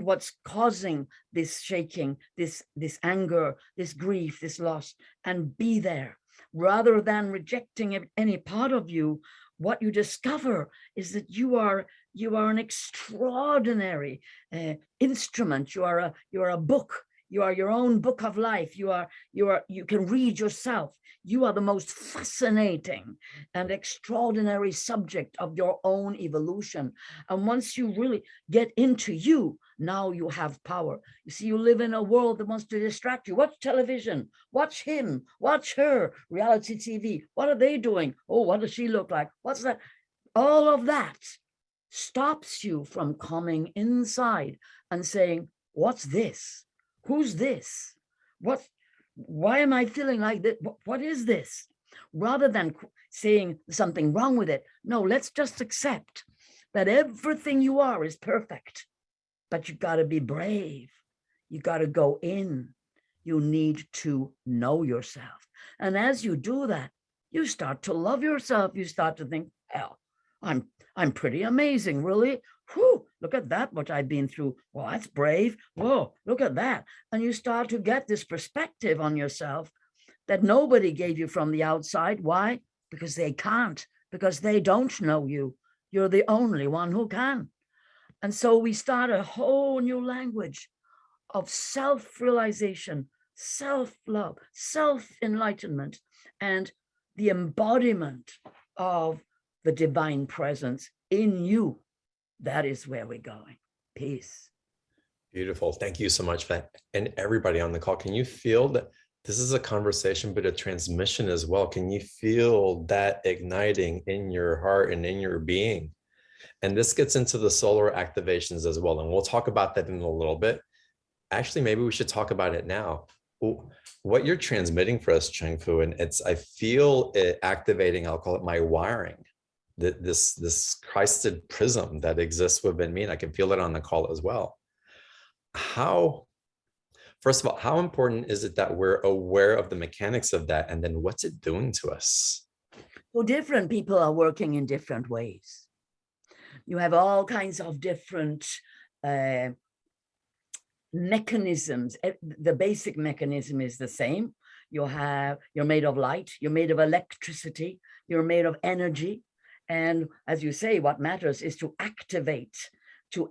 what's causing this shaking, this anger, this grief, this loss, and be there. Rather than rejecting any part of you, what you discover is that you are an extraordinary instrument. You are a book. You are your own book of life. You can read yourself. You are the most fascinating and extraordinary subject of your own evolution. And once you really get into you, now you have power. You see, you live in a world that wants to distract you. Watch television, watch him, watch her, reality TV. What are they doing? Oh, what does she look like? What's that? All of that stops you from coming inside and saying, what's this? Who's this? Why am I feeling like this? What is this? Rather than saying something wrong with it. No, let's just accept that everything you are is perfect, but you got to be brave. You got to go in. You need to know yourself. And as you do that, you start to love yourself. You start to think, hell, I'm pretty amazing, really. Whew, look at that, what I've been through. Well, that's brave. Whoa, look at that. And you start to get this perspective on yourself that nobody gave you from the outside. Why? Because they can't, because they don't know you. You're the only one who can. And so we start a whole new language of self-realization, self-love, self-enlightenment, and the embodiment of the divine presence in you. That is where we're going. Peace. Beautiful. Thank you so much for that. And everybody on the call, can you feel that this is a conversation, but a transmission as well? Can you feel that igniting in your heart and in your being? And this gets into the solar activations as well. And we'll talk about that in a little bit. Actually, maybe we should talk about it now. What you're transmitting for us, Chung Fu, and I feel it activating, I'll call it my wiring, this Christed prism that exists within me. And I can feel it on the call as well. First of all, how important is it that we're aware of the mechanics of that? And then what's it doing to us? Well, different people are working in different ways. You have all kinds of different mechanisms. The basic mechanism is the same. You're made of light, you're made of electricity, you're made of energy. And as you say, what matters is to activate, to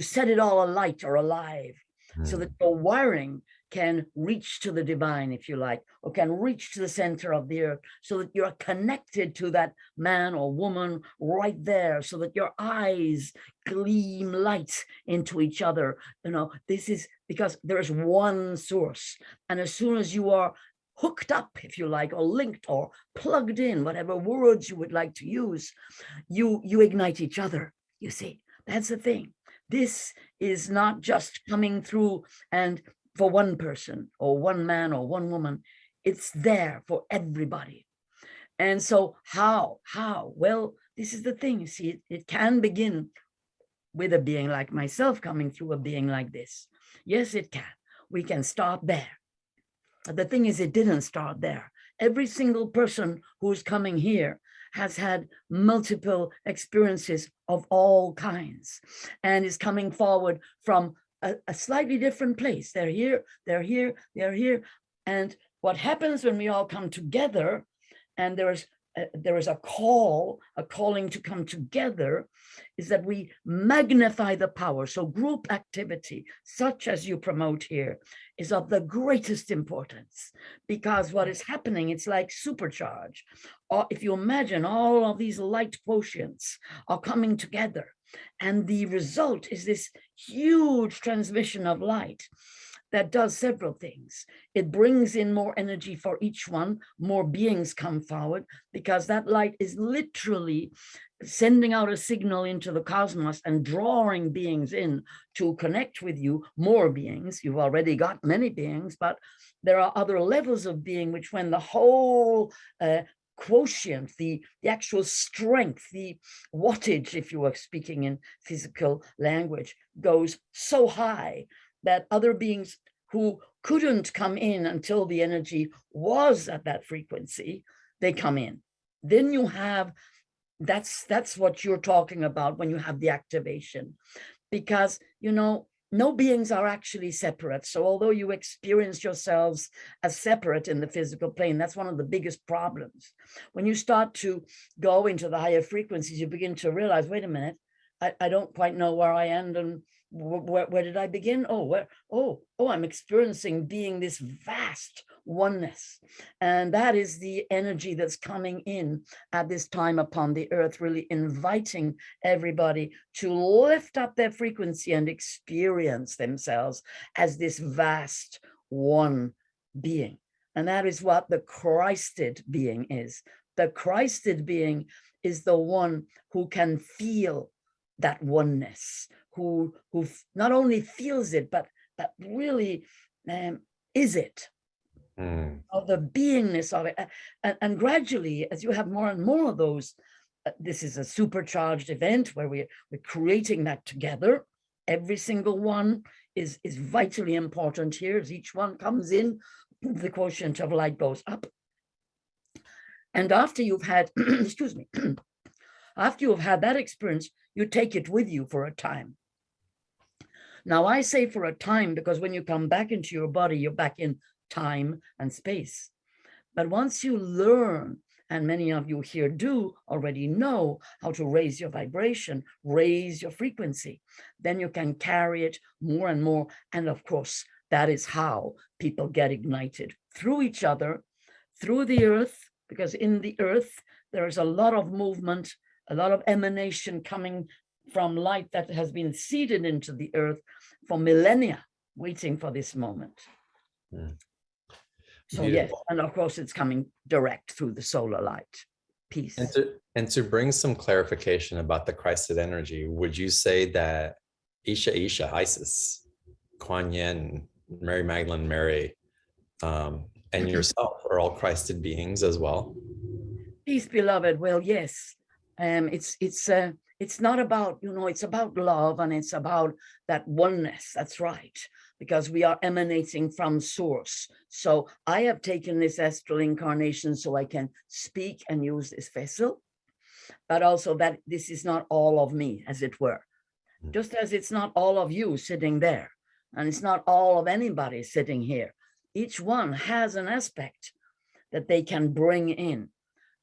set it all alight or alive, so that your wiring can reach to the divine, if you like, or can reach to the center of the earth, so that you're connected to that man or woman right there, so that your eyes gleam light into each other. You know, this is because there's one source. And as soon as you are hooked up, if you like, or linked or plugged in, whatever words you would like to use, you ignite each other. You see, that's the thing. This is not just coming through and for one person or one man or one woman. It's there for everybody. And so how? Well, this is the thing. You see, it can begin with a being like myself coming through a being like this. Yes, it can. We can start there. But the thing is, it didn't start there. Every single person who's coming here has had multiple experiences of all kinds and is coming forward from a slightly different place. They're here. And what happens when we all come together and there is a calling to come together, is that we magnify the power. So group activity, such as you promote here, is of the greatest importance, because what is happening, it's like supercharge. Or if you imagine all of these light quotients are coming together, and the result is this huge transmission of light that does several things. It brings in more energy for each one, more beings come forward, because that light is literally sending out a signal into the cosmos and drawing beings in to connect with you, more beings. You've already got many beings, but there are other levels of being, which when the whole quotient, the actual strength, the wattage, if you were speaking in physical language, goes so high that other beings who couldn't come in until the energy was at that frequency, they come in. Then you have, that's what you're talking about when you have the activation, because, you know, no beings are actually separate. So although you experience yourselves as separate in the physical plane, that's one of the biggest problems. When you start to go into the higher frequencies, you begin to realize, wait a minute, I don't quite know where I end and where did I begin? I'm experiencing being this vast oneness. And that is the energy that's coming in at this time upon the earth, really inviting everybody to lift up their frequency and experience themselves as this vast one being. And that is what the Christed being is. The Christed being is the one who can feel that oneness, who not only feels it, but really is it, of the beingness of it. And gradually, as you have more and more of those, this is a supercharged event where we're creating that together. Every single one is vitally important here. As each one comes in, the quotient of light goes up. And after you've had, excuse me, after you've had that experience, you take it with you for a time. Now, I say for a time because when you come back into your body, you're back in time and space. But once you learn, and many of you here do already know how to raise your vibration, raise your frequency, then you can carry it more and more. And of course, that is how people get ignited, through each other, through the earth, because in the earth, there is a lot of movement, a lot of emanation coming from light that has been seeded into the earth for millennia, waiting for this moment. So yes, Beautiful. and of course it's coming direct through the solar light. Peace. And to bring some clarification about the Christed energy, would you say that Isha, Isis, Kuan Yin, Mary Magdalene Mary, and yourself are all Christed beings as well? Peace, beloved. Well, yes. It's not about, it's about love, and it's about that oneness. That's right, because we are emanating from source. So I have taken this astral incarnation so I can speak and use this vessel, but also that this is not all of me, as it were. Just as it's not all of you sitting there, and it's not all of anybody sitting here. Each one has an aspect that they can bring in.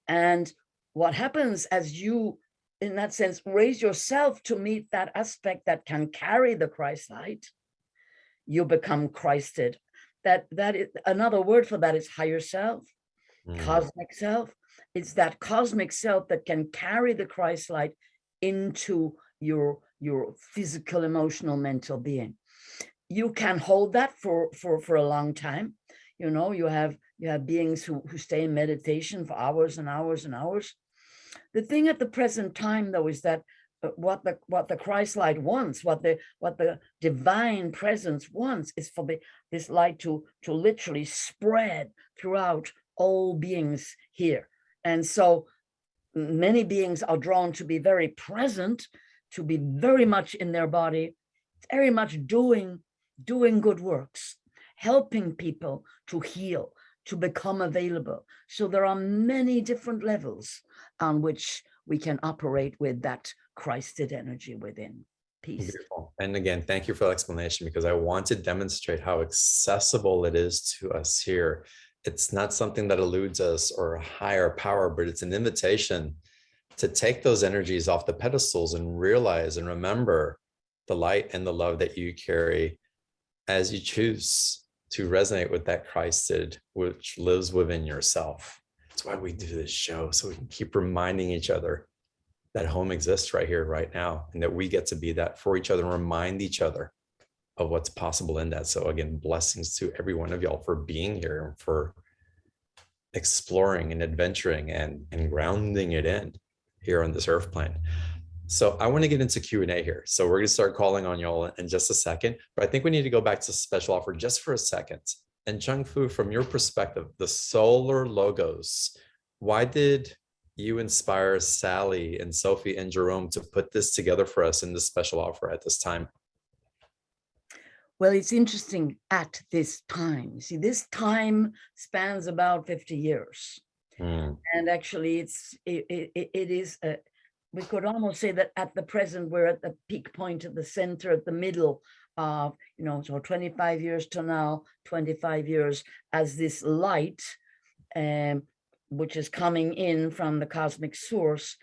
And what happens as you, in that sense, raise yourself to meet that aspect that can carry the Christ light, you become Christed. That is another word for that is higher self, cosmic self. It's that cosmic self that can carry the Christ light into your physical, emotional, mental being. You can hold that for a long time. You have beings who stay in meditation for hours and hours and hours. The thing at the present time, though, is that what the Christ light wants, what the divine presence wants, is for this light to literally spread throughout all beings here. And so many beings are drawn to be very present, to be very much in their body, very much doing good works, helping people to heal, to become available. So there are many different levels on which we can operate with that Christed energy within. Peace. Beautiful. And again, thank you for the explanation, because I want to demonstrate how accessible it is to us here. It's not something that eludes us or a higher power, but it's an invitation to take those energies off the pedestals and realize and remember the light and the love that you carry as you choose to resonate with that Christed, which lives within yourself. That's why we do this show, so we can keep reminding each other that home exists right here, right now, and that we get to be that for each other and remind each other of what's possible in that. So again, blessings to every one of y'all for being here and for exploring and adventuring and grounding it in here on this earth plane. So I want to get into Q&A here. So we're going to start calling on y'all in just a second, but I think we need to go back to special offer just for a second. And Chung Fu, from your perspective, the solar logos, why did you inspire Sally and Sophie and Jerome to put this together for us in this special offer at this time? Well, it's interesting at this time. You see, this time spans about 50 years. And actually it is we could almost say that at the present, we're at the peak point at the center, at the middle of, so 25 years to now, 25 years as this light, which is coming in from the cosmic source,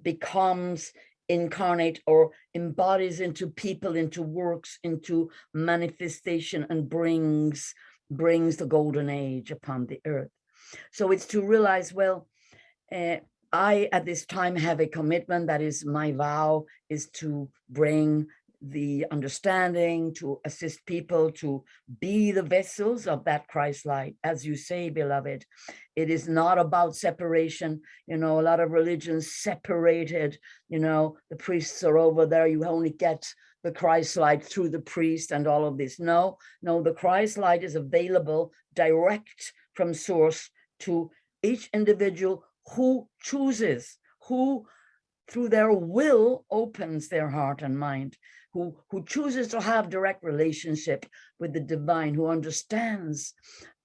becomes incarnate or embodies into people, into works, into manifestation, and brings the golden age upon the earth. So it's to realize, well, I at this time have a commitment, that is my vow, is to bring the understanding, to assist people to be the vessels of that Christ light. As you say, beloved, it is not about separation. A lot of religions separated, the priests are over there, you only get the Christ light through the priest and all of this. No, the Christ light is available direct from source to each individual who chooses, who through their will opens their heart and mind, who chooses to have direct relationship with the divine, who understands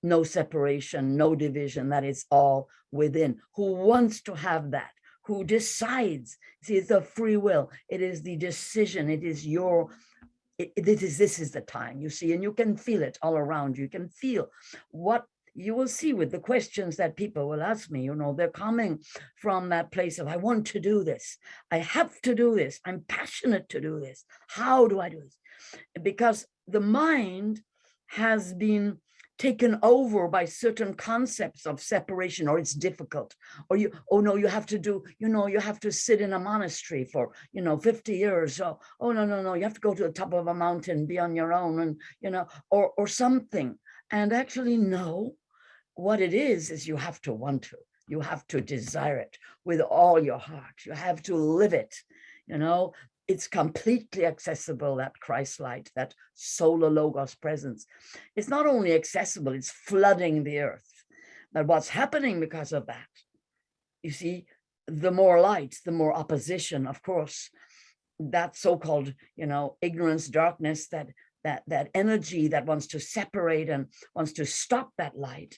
no separation, no division, that is all within, who wants to have that, who decides. See, it's a free will. It is the decision. It is this is the time, you see, and you can feel it all around you. You can feel what you will see with the questions that people will ask me. They're coming from that place of, I want to do this. I have to do this. I'm passionate to do this. How do I do this? Because the mind has been taken over by certain concepts of separation, or it's difficult, or oh no, you have to do, you have to sit in a monastery for 50 years. So, oh no, you have to go to the top of a mountain, be on your own, and or something. And actually, no, what it is you have to want to, you have to desire it with all your heart, you have to live it. It's completely accessible, that Christ light, that solar logos presence. It's not only accessible, it's flooding the earth. But what's happening because of that, you see, the more light, the more opposition, of course. That so-called, ignorance, darkness, that energy that wants to separate and wants to stop that light.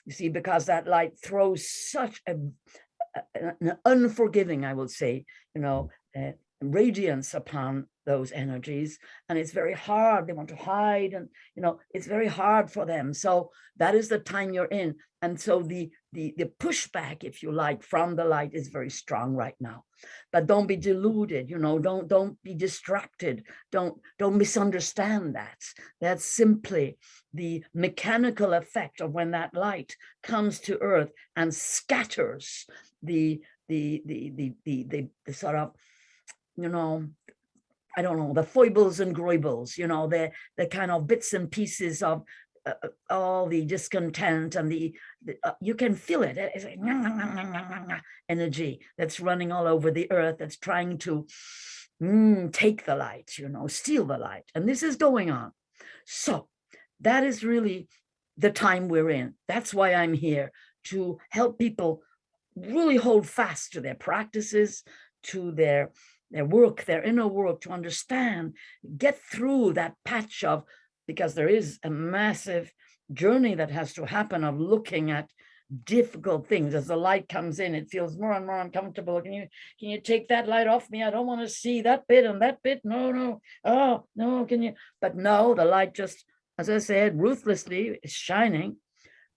You see, because that light throws such an unforgiving, I would say, radiance upon those energies, and it's very hard. They want to hide, and it's very hard for them. So that is the time you're in. And so the pushback, if you like, from the light is very strong right now. But don't be deluded, don't be distracted, don't misunderstand that. That's simply the mechanical effect of when that light comes to earth and scatters the sort of, I don't know, the foibles and groibles, the kind of bits and pieces of all the discontent and the you can feel it. It's like energy that's running all over the earth, that's trying to take the light, steal the light. And this is going on. So that is really the time we're in. That's why I'm here, to help people really hold fast to their practices, to their work, their inner work, to understand, get through that patch of, because there is a massive journey that has to happen of looking at difficult things. As the light comes in, it feels more and more uncomfortable. Can you take that light off me? I don't want to see that bit and that bit. No. Oh, no, can you? But no, the light just, as I said, ruthlessly is shining.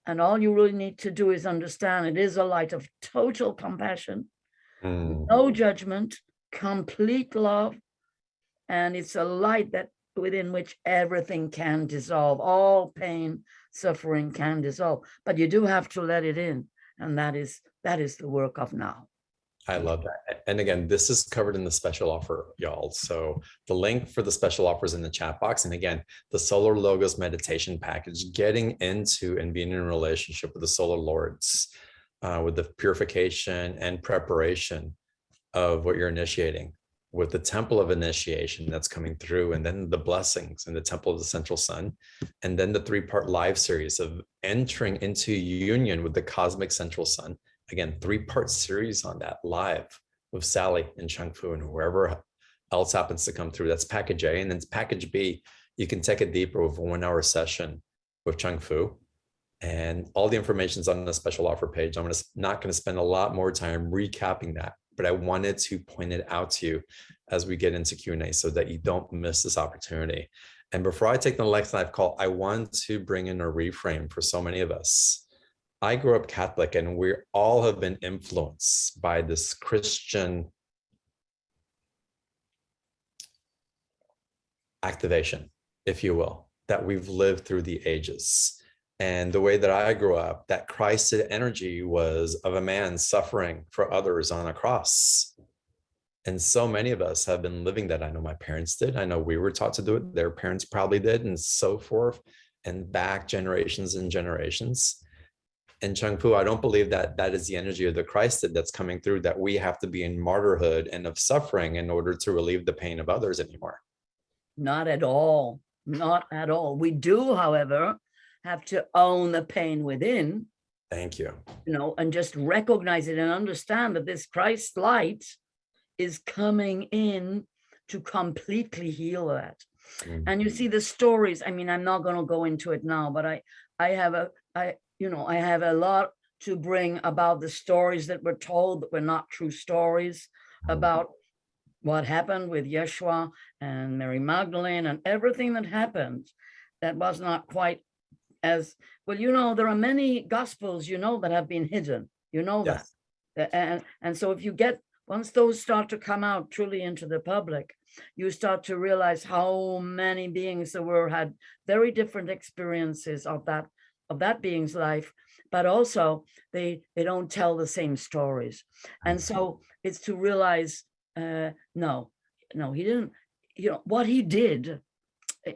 And all you really need to do is understand it is a light of total compassion, no judgment, complete love. And it's a light that within which everything can dissolve, all pain, suffering can dissolve, but you do have to let it in. And that is the work of now. I love that. And again, this is covered in the special offer, y'all. So the link for the special offer is in the chat box. And again, the Solar Logos meditation package, getting into and being in a relationship with the Solar Lords, with the purification and preparation of what you're initiating, with the temple of initiation that's coming through, and then the blessings in the temple of the central sun, and then the 3-part live series of entering into union with the cosmic central sun. Again, 3-part series on that live with Sally and Chung Fu and whoever else happens to come through. That's package A. And then package B, you can take it deeper with a 1-hour session with Chung Fu. And all the information is on the special offer page. I'm not going to spend a lot more time recapping that, but I wanted to point it out to you as we get into Q&A so that you don't miss this opportunity. And before I take the next live call, I want to bring in a reframe for so many of us. I grew up Catholic, and we all have been influenced by this Christian activation, if you will, that we've lived through the ages. And the way that I grew up, that Christ energy was of a man suffering for others on a cross. And so many of us have been living that. I know my parents did. I know we were taught to do it. Their parents probably did, and so forth, and back generations and generations. And Chung Fu, I don't believe that that is the energy of the Christ that's coming through, that we have to be in martyrhood and of suffering in order to relieve the pain of others anymore. Not at all. Not at all. We do, however, have to own the pain within. Thank you. And just recognize it and understand that this Christ light is coming in to completely heal that. And you see the stories. I mean, I'm not going to go into it now, but I have a lot to bring about the stories that were told that were not true stories, about what happened with Yeshua and Mary Magdalene and everything that happened that was not quite as well. There are many gospels, that have been hidden, Yes. that. And so if you get, once those start to come out truly into the public, you start to realize how many beings there were, had very different experiences of that of that being's life, but also they don't tell the same stories. And so it's to realize, no, he didn't, what he did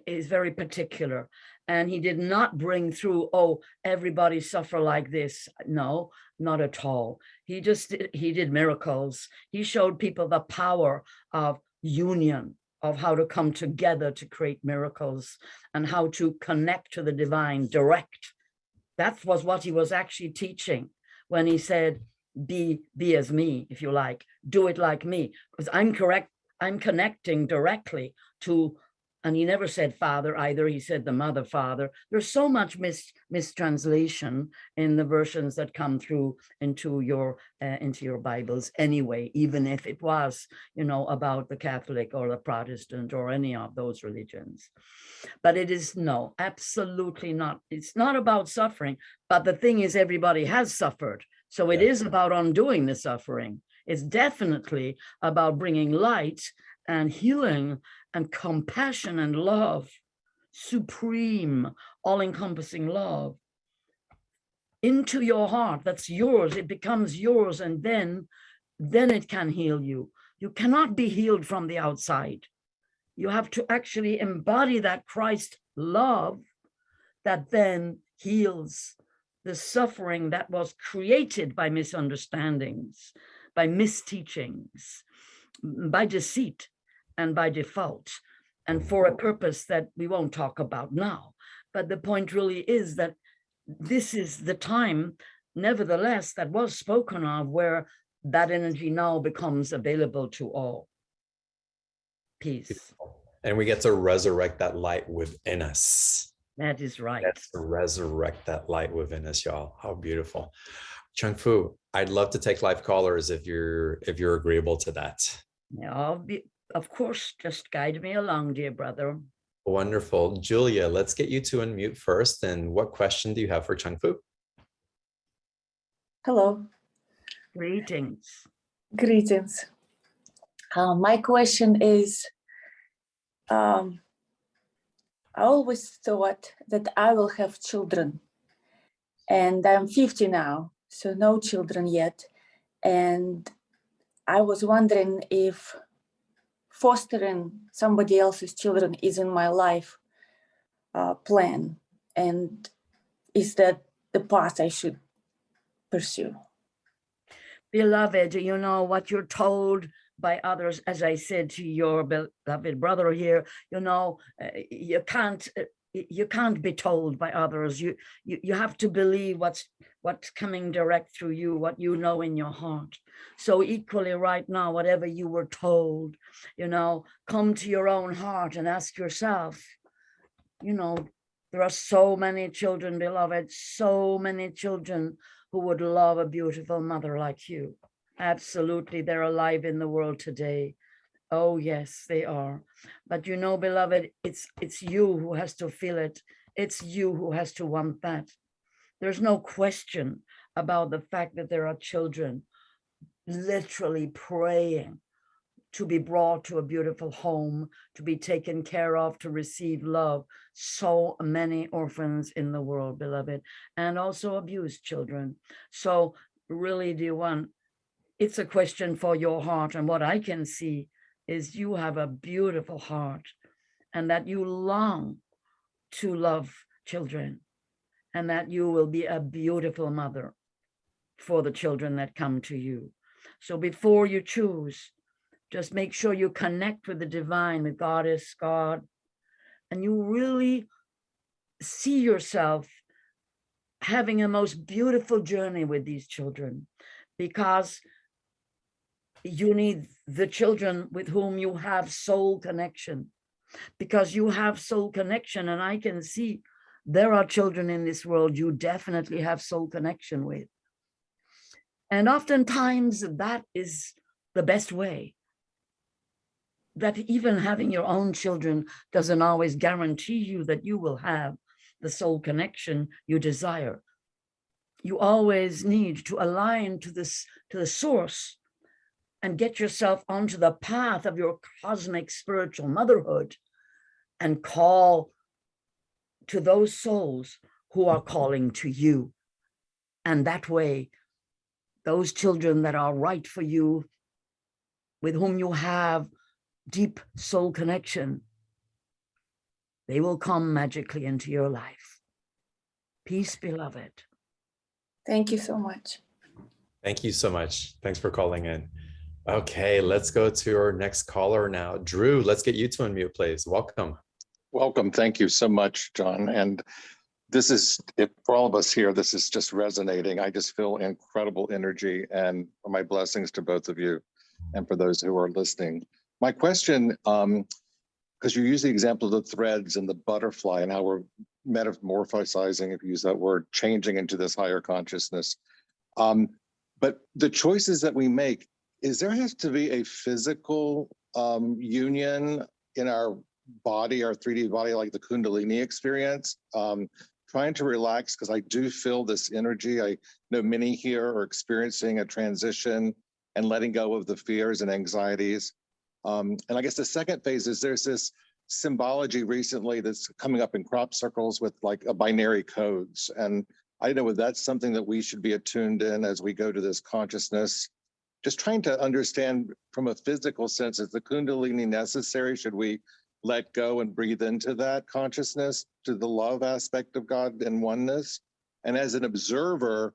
is very particular. And he did not bring through, oh, everybody suffer like this. No, not at all. He did miracles. He showed people the power of union, of how to come together to create miracles and how to connect to the divine direct. That was what he was actually teaching when he said, be as me, if you like, do it like me, because I'm connecting directly to, and he never said father either, he said the mother, father. There's so much mistranslation in the versions that come through into your Bibles anyway, even if it was, about the Catholic or the Protestant or any of those religions. But it is, no, absolutely not. It's not about suffering, but the thing is, everybody has suffered. So it is about undoing the suffering. It's definitely about bringing light and healing and compassion and love, supreme, all-encompassing love into your heart. That's yours. It becomes yours, and then it can heal you. You cannot be healed from the outside. You have to actually embody that Christ love that then heals the suffering that was created by misunderstandings, by misteachings, by deceit, and by default, and for a purpose that we won't talk about now. But the point really is that this is the time, nevertheless, that was spoken of, where that energy now becomes available to all. Peace. And we get to resurrect that light within us. That is right. Let's resurrect that light within us, y'all. How beautiful. Chung Fu, I'd love to take live callers if you're agreeable to that. Yeah, I'll be, of course, just guide me along, dear brother. Wonderful. Julia, let's get you to unmute first. And what question do you have for Chung Fu? Hello. Greetings. Greetings. My question is, I always thought that I will have children, and I'm 50 now, so no children yet. And I was wondering if fostering somebody else's children is in my life plan, and is that the path I should pursue? Beloved, you know what you're told by others, as I said to your beloved brother here, you can't be told by others. You have to believe what's coming direct through you, what you know in your heart. So equally right now, whatever you were told, come to your own heart and ask yourself, there are so many children, beloved, so many children who would love a beautiful mother like you. Absolutely, they're alive in the world today. Oh, yes, they are. But beloved, it's you who has to feel it. It's you who has to want that. There's no question about the fact that there are children literally praying to be brought to a beautiful home, to be taken care of, to receive love. So many orphans in the world, beloved, and also abused children. So really, dear one, it's a question for your heart. And what I can see is you have a beautiful heart, and that you long to love children, and that you will be a beautiful mother for the children that come to you. So before you choose, just make sure you connect with the divine, with Goddess, God, and you really see yourself having a most beautiful journey with these children, because you need the children with whom you have soul connection, because you have soul connection. And I can see there are children in this world you definitely have soul connection with. And oftentimes that is the best way. That even having your own children doesn't always guarantee you that you will have the soul connection you desire. You always need to align to the source and get yourself onto the path of your cosmic spiritual motherhood, and call to those souls who are calling to you. And that way, those children that are right for you, with whom you have deep soul connection, they will come magically into your life. Peace, beloved. Thank you so much. Thank you so much. Thanks for calling in. Okay, let's go to our next caller now. Drew, let's get you to unmute, please. Welcome. Welcome. Thank you so much, John. And this is, for all of us here, this is just resonating. I just feel incredible energy, and my blessings to both of you and for those who are listening. My question, because you use the example of the threads and the butterfly and how we're metamorphosizing, if you use that word, changing into this higher consciousness. But the choices that we make, there has to be a physical union in our body, our 3D body, like the Kundalini experience? Trying to relax, because I do feel this energy. I know many here are experiencing a transition and letting go of the fears and anxieties. And I guess the second phase is there's this symbology recently that's coming up in crop circles with like a binary codes. And I know that's something that we should be attuned in as we go to this consciousness. Just trying to understand from a physical sense, is the Kundalini necessary? Should we let go and breathe into that consciousness, to the love aspect of God and oneness? And as an observer,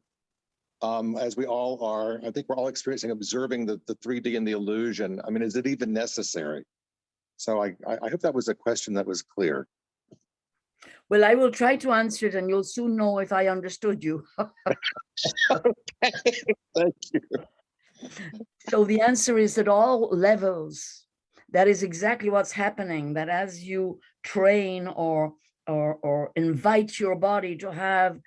as we all are, I think we're all experiencing, observing the 3D and the illusion. I mean, is it even necessary? So I hope that was a question that was clear. Well, I will try to answer it, and you'll soon know if I understood you. Okay, thank you. So the answer is at all levels. That is exactly what's happening, that as you train or invite your body to have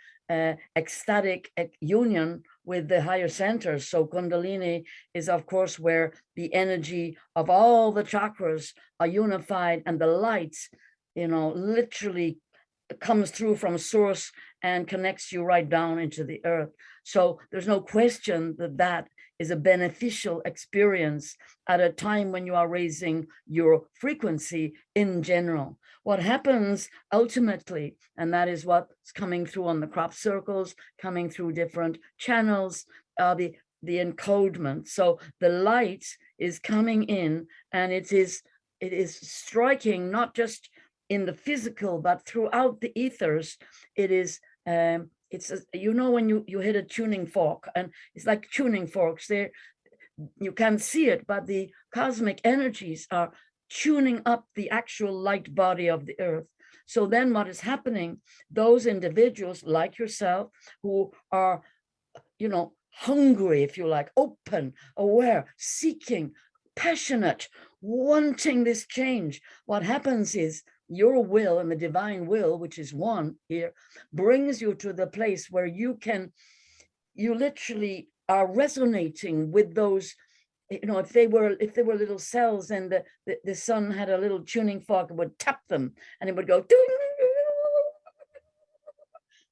ecstatic union with the higher centers. So Kundalini is, of course, where the energy of all the chakras are unified, and the light, literally comes through from source and connects you right down into the earth. So there's no question that is a beneficial experience at a time when you are raising your frequency in general. What happens ultimately, and that is what's coming through on the crop circles, coming through different channels, the encodement. So the light is coming in, and it is striking not just in the physical, but throughout the ethers. It is it's when you hit a tuning fork, and it's like tuning forks there, you can't see it, but the cosmic energies are tuning up the actual light body of the earth. So then what is happening, those individuals like yourself who are hungry, if you like, open, aware, seeking, passionate, wanting this change, what happens is your will and the divine will, which is one here, brings you to the place where you literally are resonating with those, if they were little cells, and the sun had a little tuning fork, it would tap them and it would go ding.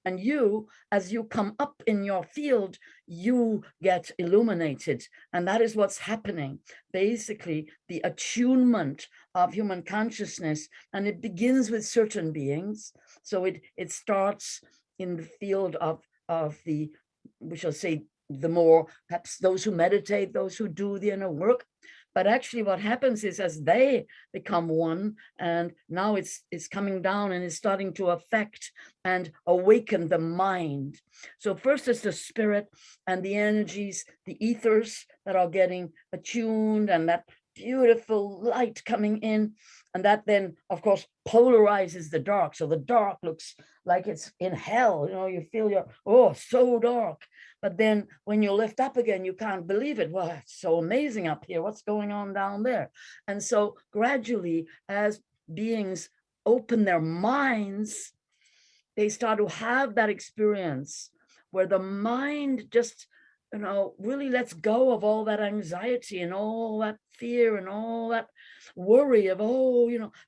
And you, as you come up in your field, you get illuminated. And that is what's happening. Basically, the attunement of human consciousness, and it begins with certain beings. So it starts in the field of the, we shall say, the more, perhaps those who meditate, those who do the inner work. But actually what happens is, as they become one, and now it's coming down and it's starting to affect and awaken the mind. So first it's the spirit and the energies, the ethers that are getting attuned, and that beautiful light coming in. And that then, of course, polarizes the dark. So the dark looks like it's in hell. You feel so dark. But then when you lift up again, you can't believe it. Well, it's so amazing up here. What's going on down there? And so gradually, as beings open their minds, they start to have that experience where the mind just, really lets go of all that anxiety and all that fear and all that worry of,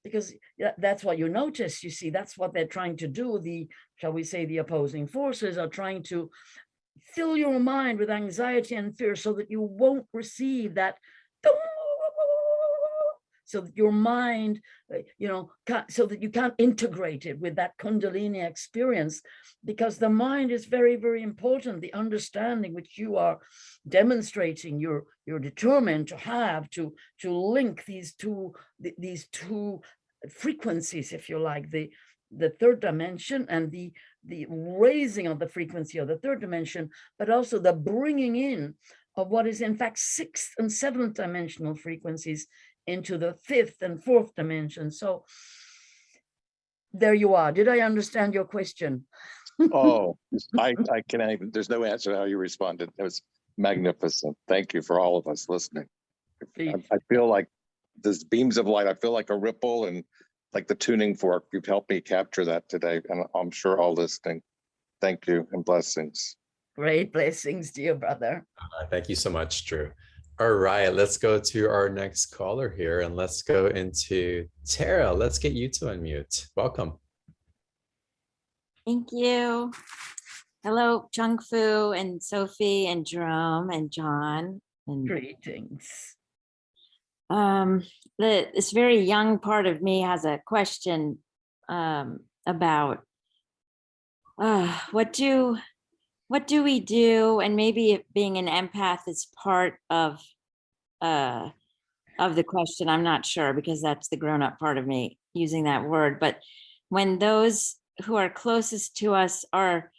because that's what you notice. You see, that's what they're trying to do. Shall we say, the opposing forces are trying to fill your mind with anxiety and fear so that you won't receive that so that your mind, so that you can't integrate it with that Kundalini experience, because the mind is very, very important. The understanding which you are demonstrating, you're determined to have to link these two frequencies, if you like, the third dimension and the raising of the frequency of the third dimension, but also the bringing in of what is in fact sixth and seventh dimensional frequencies into the fifth and fourth dimension. So there you are. Did I understand your question? Oh, I can't even, there's no answer how you responded. It was magnificent. Thank you for all of us listening. I feel like there's beams of light. I feel like a ripple and like the tuning fork. You've helped me capture that today, and I'm sure all listening. Thank you and blessings. Great blessings, dear brother. Thank you so much, Drew. All right, let's go to our next caller here, and let's go into Tara. Let's get you to unmute. Welcome. Thank you. Hello, Chung Fu and Sophie and Jerome and John. And Greetings. this very young part of me has a question about what do we do, and maybe being an empath is part of the question. I'm not sure, because that's the grown-up part of me using that word. But when those who are closest to us are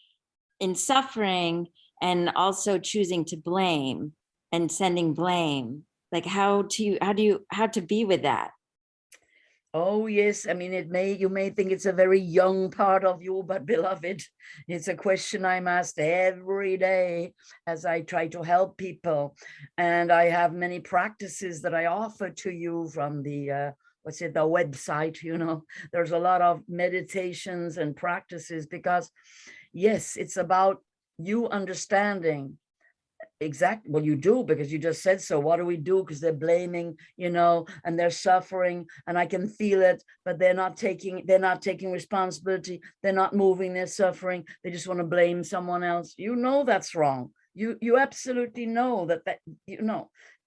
in suffering and also choosing to blame and sending blame, like how to be with that? Oh, yes. I mean, you may think it's a very young part of you, but beloved, it's a question I'm asked every day as I try to help people. And I have many practices that I offer to you from the, the website, there's a lot of meditations and practices, because yes, it's about you understanding exactly what you do, because you just said so. What do we do? Because they're blaming, and they're suffering, and I can feel it, but they're not taking responsibility. They're not moving their suffering. They just want to blame someone else. That's wrong. You absolutely know that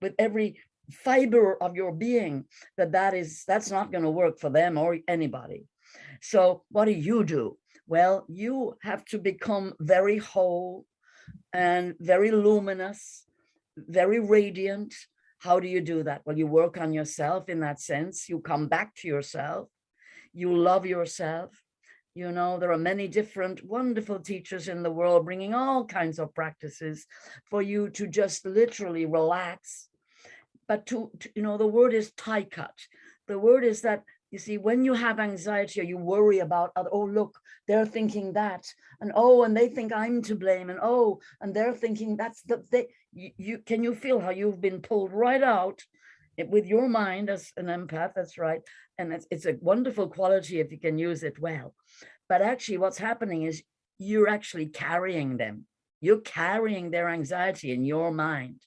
with every fiber of your being that's not going to work for them or anybody. So what do? Well, you have to become very whole and very luminous, very radiant. How do you do that? Well, you work on yourself in that sense. You come back to yourself. You love yourself. There are many different wonderful teachers in the world bringing all kinds of practices for you to just literally relax. But the word is tie cut. The word is that, you see, when you have anxiety or you worry about, oh, look, they're thinking that, and they think I'm to blame, and they're thinking can you feel how you've been pulled right out with your mind as an empath? That's right. And it's a wonderful quality if you can use it well. But actually what's happening is you're actually carrying them. You're carrying their anxiety in your mind,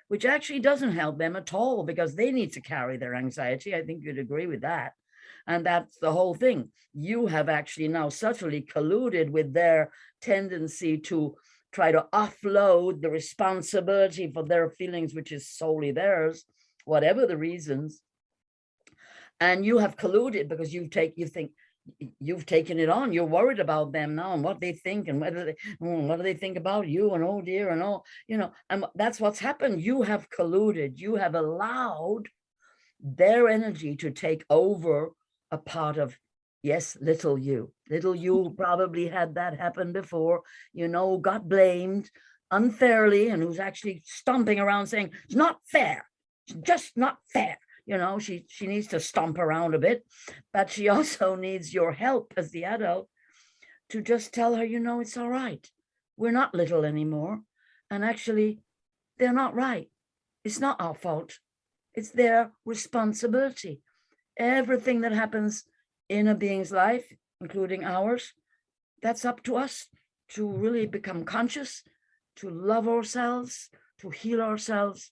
which actually doesn't help them at all, because they need to carry their anxiety. I think you'd agree with that. And that's the whole thing. You have actually now subtly colluded with their tendency to try to offload the responsibility for their feelings, which is solely theirs, whatever the reasons. And you have colluded because you think you've taken it on. You're worried about them now and what they think, and what do they think about you, and oh dear, and and that's what's happened. You have colluded. You have allowed their energy to take over a part of, yes, little you probably had that happen before, got blamed unfairly, and who's actually stomping around saying it's not fair, it's just not fair. She needs to stomp around a bit, but she also needs your help as the adult to just tell her, it's all right. We're not little anymore. And actually, they're not right. It's not our fault. It's their responsibility. Everything that happens in a being's life, including ours, that's up to us to really become conscious, to love ourselves, to heal ourselves.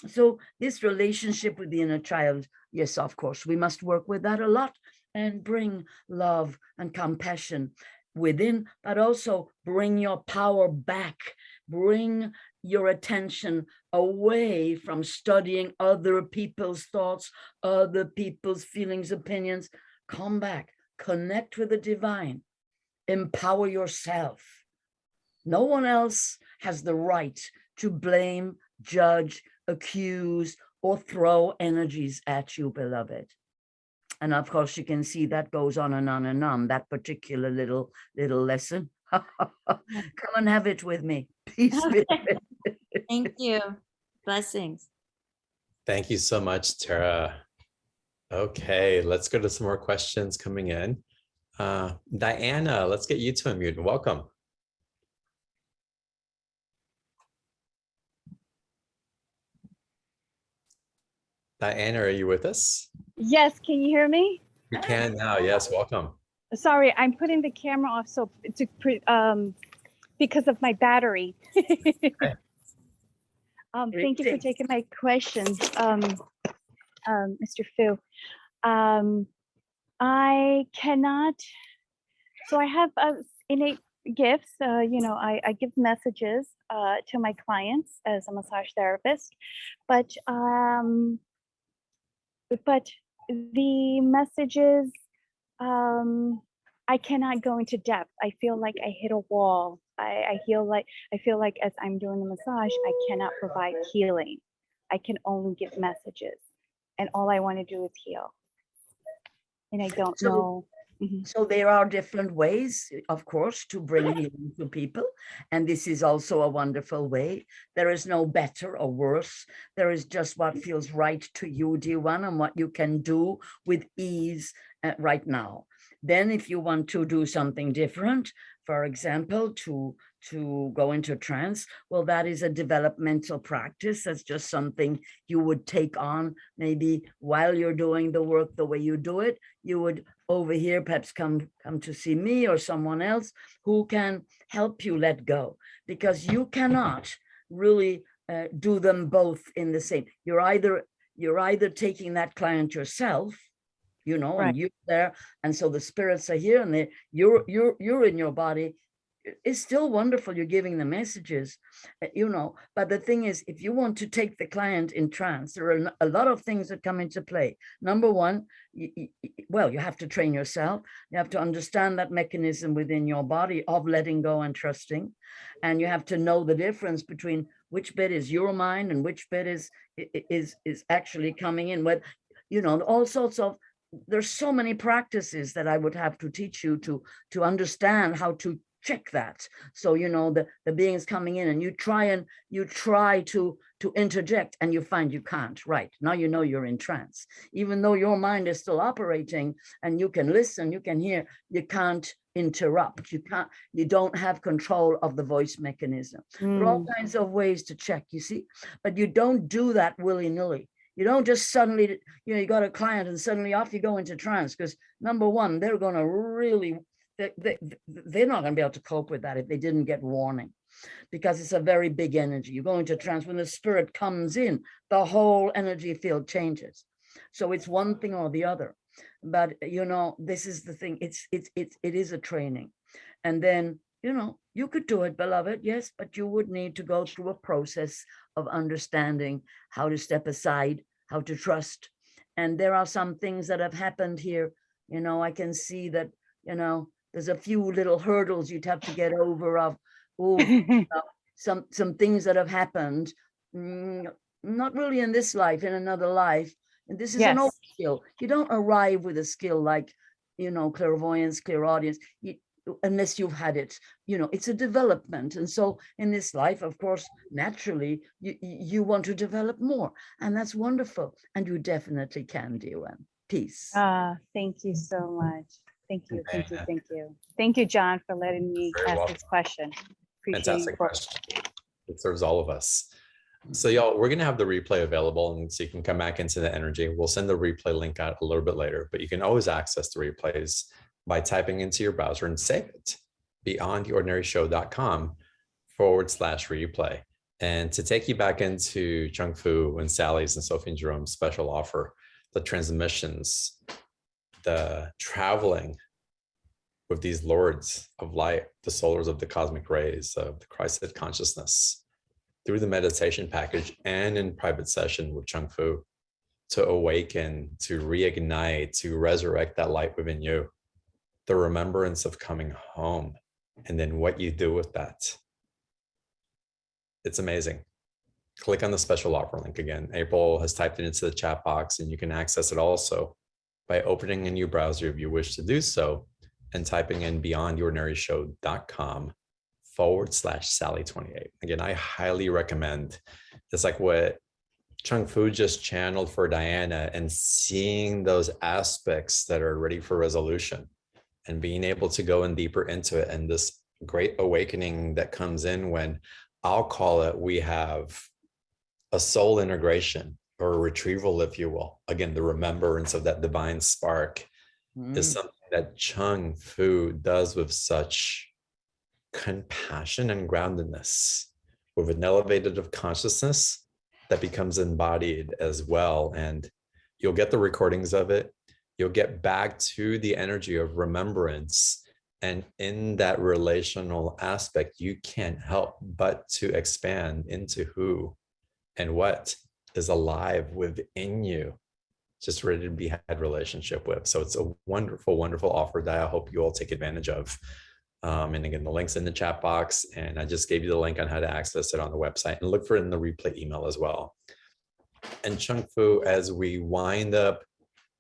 So this relationship with the inner child, yes, of course, we must work with that a lot and bring love and compassion within, but also bring your power back, bring your attention away from studying other people's thoughts, other people's feelings, opinions. Come back, connect with the divine, empower yourself. No one else has the right to blame, judge, accuse, or throw energies at you, beloved. And of course, you can see that goes on and on and on, that particular little lesson. Come and have it with me. Peace be. Thank you. Blessings. Thank you so much, Tara. Okay, let's go to some more questions coming in. Diana, let's get you to unmute. Welcome. Diana, are you with us? Yes, can you hear me? We can now. Yes, welcome. Sorry, I'm putting the camera off so because of my battery. Okay. Thank you for taking my questions, Mr. Fu. I cannot. So I have innate gifts. You know, I give messages to my clients as a massage therapist, but the messages, I cannot go into depth. I feel like I hit a wall. I feel like as I'm doing the massage, I cannot provide healing. I can only give messages, and all I want to do is heal. And I don't know. So there are different ways, of course, to bring healing to people. And this is also a wonderful way. There is no better or worse. There is just what feels right to you, dear one, and what you can do with ease right now. Then if you want to do something different, for example, to go into trance, well, that is a developmental practice. That's just something you would take on maybe while you're doing the work the way you do it. You would over here perhaps come to see me or someone else who can help you let go, because you cannot really do them both in the same. You're either taking that client yourself, you know, right, and you're there, and so the spirits are here, and you're in your body. It's still wonderful. You're giving the messages, you know, but the thing is, if you want to take the client in trance, there are a lot of things that come into play. Number one, you have to train yourself. You have to understand that mechanism within your body of letting go and trusting. And you have to know the difference between which bit is your mind and which bit is actually coming in with, you know, all sorts of, there's so many practices that I would have to teach you to understand how to check that. So, you know, the beings coming in, and you try to interject, and you find you can't. Right now, you know you're in trance, even though your mind is still operating, and you can listen, you can hear. You can't interrupt. You don't have control of the voice mechanism. There are all kinds of ways to check, you see, but you don't do that willy-nilly. You don't just suddenly, you know, you got a client and suddenly off you go into trance, because number one, they're going to really, they're not going to be able to cope with that if they didn't get warning, because it's a very big energy. You go into trance, when the spirit comes in, the whole energy field changes. So it's one thing or the other. But, you know, this is the thing. It is a training. And then, you know, you could do it, beloved, yes, but you would need to go through a process of understanding how to step aside, how to trust. And there are some things that have happened here. You know, I can see that, you know, there's a few little hurdles you'd have to get over of, you know, some things that have happened, not really in this life, in another life. And this is an old skill. You don't arrive with a skill like, you know, clairvoyance, clairaudience, unless you've had it. You know, it's a development. And so in this life, of course, naturally, you want to develop more. And that's wonderful. And you definitely can, dear one. Peace. Thank you so much. Thank you. Thank you. Thank you. Thank you, John, for letting me ask this question. Appreciate Fantastic question. It serves all of us. So y'all, we're going to have the replay available, and so you can come back into the energy. We'll send the replay link out a little bit later, but you can always access the replays by typing into your browser and save it, beyondtheordinaryshow.com/replay. And to take you back into Chung Fu and Sally's and Sophie and Jerome's special offer, the transmissions, the traveling with these lords of light, the solars of the cosmic rays of the Christ-led consciousness, through the meditation package and in private session with Chung Fu to awaken, to reignite, to resurrect that light within you, the remembrance of coming home, and then what you do with that. It's amazing. Click on the special offer link again. April has typed it into the chat box, and you can access it also by opening a new browser if you wish to do so and typing in beyondtheordinaryshow.com/Sally28. Again, I highly recommend. It's like what Chung Fu just channeled for Diana, and seeing those aspects that are ready for resolution and being able to go in deeper into it. And this great awakening that comes in when, I'll call it, we have a soul integration or a retrieval, if you will. Again, the remembrance of that divine spark is something that Chung Fu does with such compassion and groundedness, with an elevated of consciousness that becomes embodied as well. And you'll get the recordings of it. You'll get back to the energy of remembrance. And in that relational aspect, you can't help but to expand into who and what is alive within you, just ready to be had relationship with. So it's a wonderful, wonderful offer that I hope you all take advantage of. And again, the link's in the chat box, and I just gave you the link on how to access it on the website, and look for it in the replay email as well. And Chung Fu, as we wind up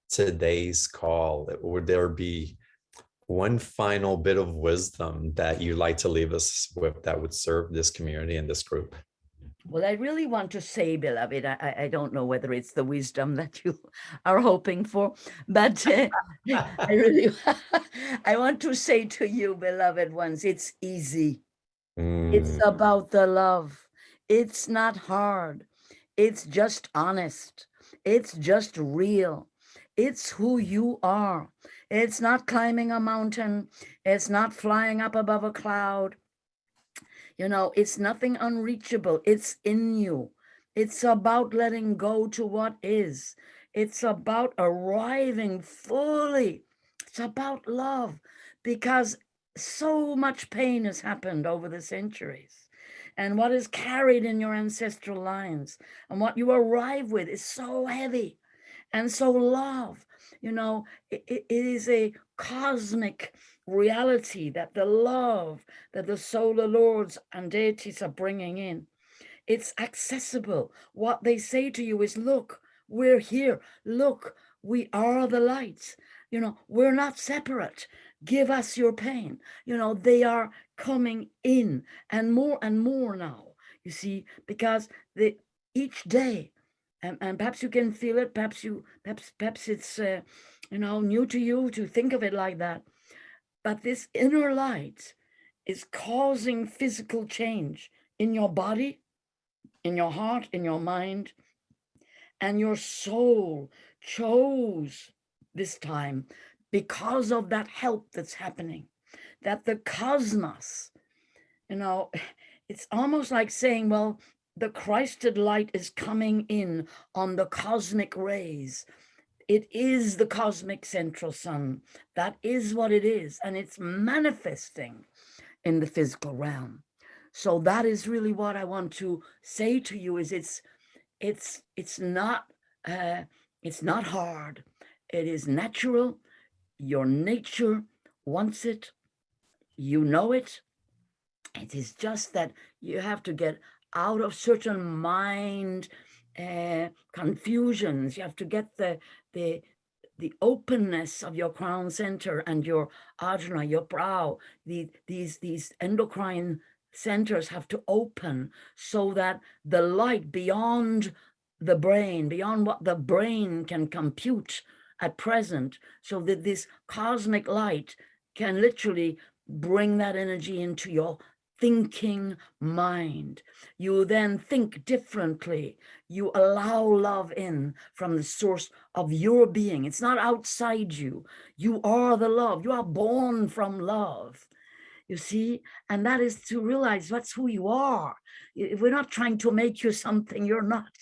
today's call, would there be one final bit of wisdom that you'd like to leave us with that would serve this community and this group? Well, I really want to say, beloved, I don't know whether it's the wisdom that you are hoping for, but I really, I want to say to you, beloved ones, it's easy. It's about the love. It's not hard. It's just honest. It's just real. It's who you are. It's not climbing a mountain. It's not flying up above a cloud. You know, it's nothing unreachable. It's in you. It's about letting go to what is. It's about arriving fully. It's about love, because so much pain has happened over the centuries. And what is carried in your ancestral lines and what you arrive with is so heavy. And so love, you know, it is a cosmic reality that the love that the solar lords and deities are bringing in, it's accessible. What they say to you is, look, we're here. Look, we are the lights. You know, we're not separate. Give us your pain. You know, they are coming in and more now, you see, because each day, and perhaps you can feel it, perhaps it's, you know, new to you to think of it like that. But this inner light is causing physical change in your body, in your heart, in your mind. And your soul chose this time because of that help that's happening, that the cosmos, you know, it's almost like saying, well, the Christed light is coming in on the cosmic rays. It is the cosmic central sun. That is what it is. And it's manifesting in the physical realm. So that is really what I want to say to you, is it's not hard. It is natural. Your nature wants it. You know it. It is just that you have to get out of certain mind confusions. You have to get the openness of your crown center and your ajna, your brow. These endocrine centers have to open so that the light beyond the brain, beyond what the brain can compute at present, so that this cosmic light can literally bring that energy into your thinking mind. You then think differently. You allow love in from the source of your being. It's not outside you. You are the love. You are born from love. You see, and that is to realize that's who you are. We're not trying to make you something you're not.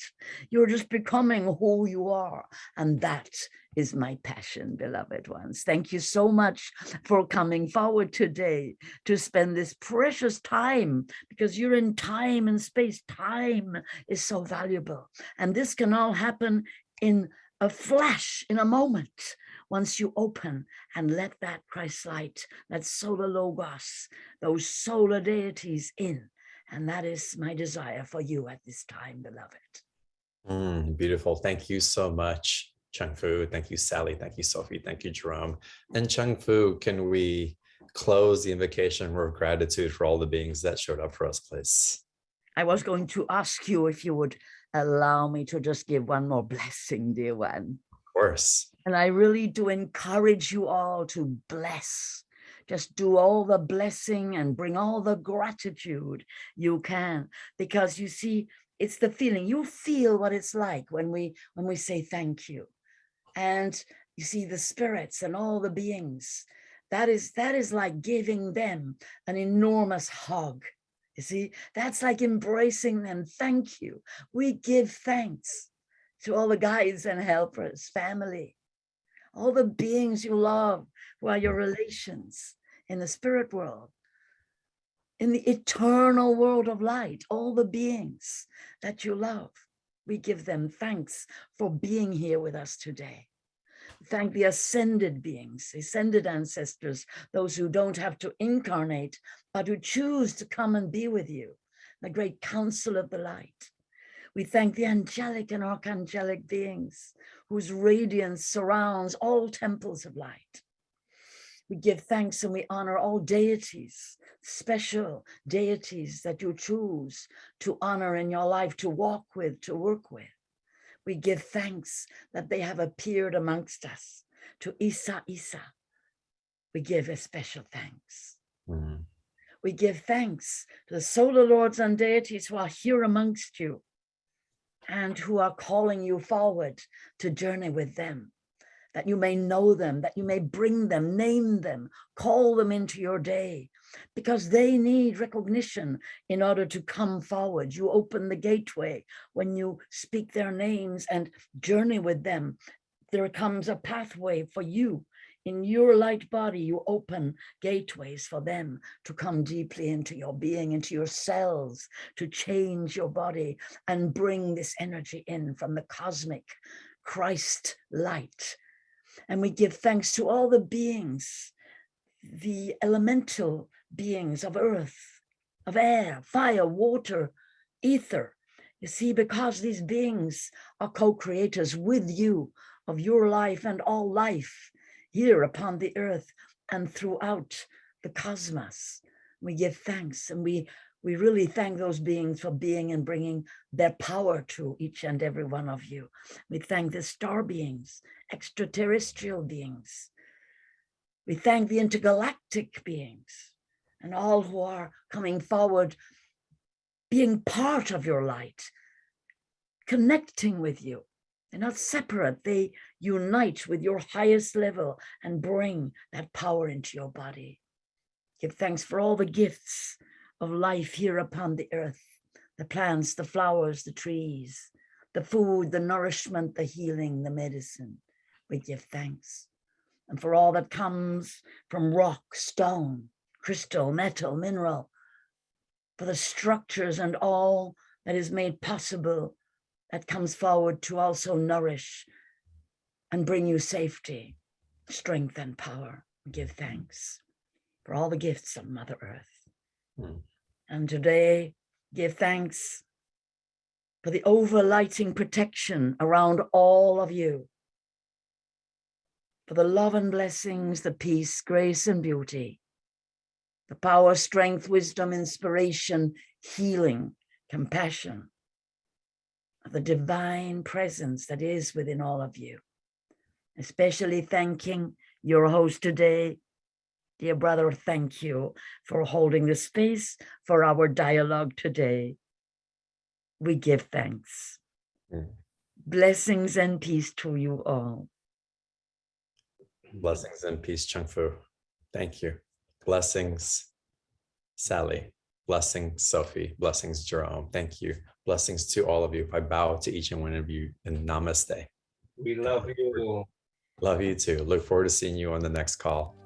You're just becoming who you are. And that is my passion, beloved ones. Thank you so much for coming forward today to spend this precious time, because you're in time and space. Time is so valuable. And this can all happen in a flash, in a moment, once you open and let that Christ light, that solar logos, those solar deities in. And that is my desire for you at this time, beloved. Beautiful. Thank you so much, Chung Fu. Thank you, Sally. Thank you, Sophie. Thank you, Jerome. And Chung Fu, can we close the invocation word of gratitude for all the beings that showed up for us, please? I was going to ask you if you would allow me to just give one more blessing, dear one. Of course. And I really do encourage you all to bless. Just do all the blessing and bring all the gratitude you can, because you see, it's the feeling. You feel what it's like when we say thank you. And you see the spirits and all the beings. That is like giving them an enormous hug. You see, that's like embracing them. Thank you. We give thanks to all the guides and helpers, family, all the beings you love, who are your relations in the spirit world, in the eternal world of light, all the beings that you love. We give them thanks for being here with us today. Thank the ascended beings, ascended ancestors, those who don't have to incarnate, but who choose to come and be with you, the great council of the light. We thank the angelic and archangelic beings whose radiance surrounds all temples of light. We give thanks and we honor all deities, special deities that you choose to honor in your life, to walk with, to work with. We give thanks that they have appeared amongst us. To Isa. We give a special thanks. We give thanks to the solar lords and deities who are here amongst you and who are calling you forward to journey with them, that you may know them, that you may bring them, name them, call them into your day, because they need recognition in order to come forward. You open the gateway when you speak their names and journey with them. There comes a pathway for you. In your light body, you open gateways for them to come deeply into your being, into your cells, to change your body and bring this energy in from the cosmic Christ light. And we give thanks to all the beings, the elemental beings of earth, of air, fire, water, ether. You see, because these beings are co-creators with you of your life and all life here upon the earth and throughout the cosmos. We give thanks, and we really thank those beings for being and bringing their power to each and every one of you. We thank the star beings, extraterrestrial beings. We thank the intergalactic beings and all who are coming forward, being part of your light, connecting with you. They're not separate. They unite with your highest level and bring that power into your body. Give thanks for all the gifts of life here upon the earth, the plants, the flowers, the trees, the food, the nourishment, the healing, the medicine. We give thanks. And for all that comes from rock, stone, crystal, metal, mineral, for the structures and all that is made possible that comes forward to also nourish and bring you safety, strength, and power. Give thanks for all the gifts of Mother Earth. And today, give thanks for the overlighting protection around all of you, for the love and blessings, the peace, grace, and beauty, the power, strength, wisdom, inspiration, healing, compassion, of the divine presence that is within all of you. Especially thanking your host today, dear brother, thank you for holding the space for our dialogue today. We give thanks. Blessings and peace to you all. Blessings and peace, Chung Fu. Thank you. Blessings. Sally. Blessings, Sophie. Blessings, Jerome. Thank you. Blessings to all of you. I bow to each and one of you and namaste. We love you. Love you too. Look forward to seeing you on the next call.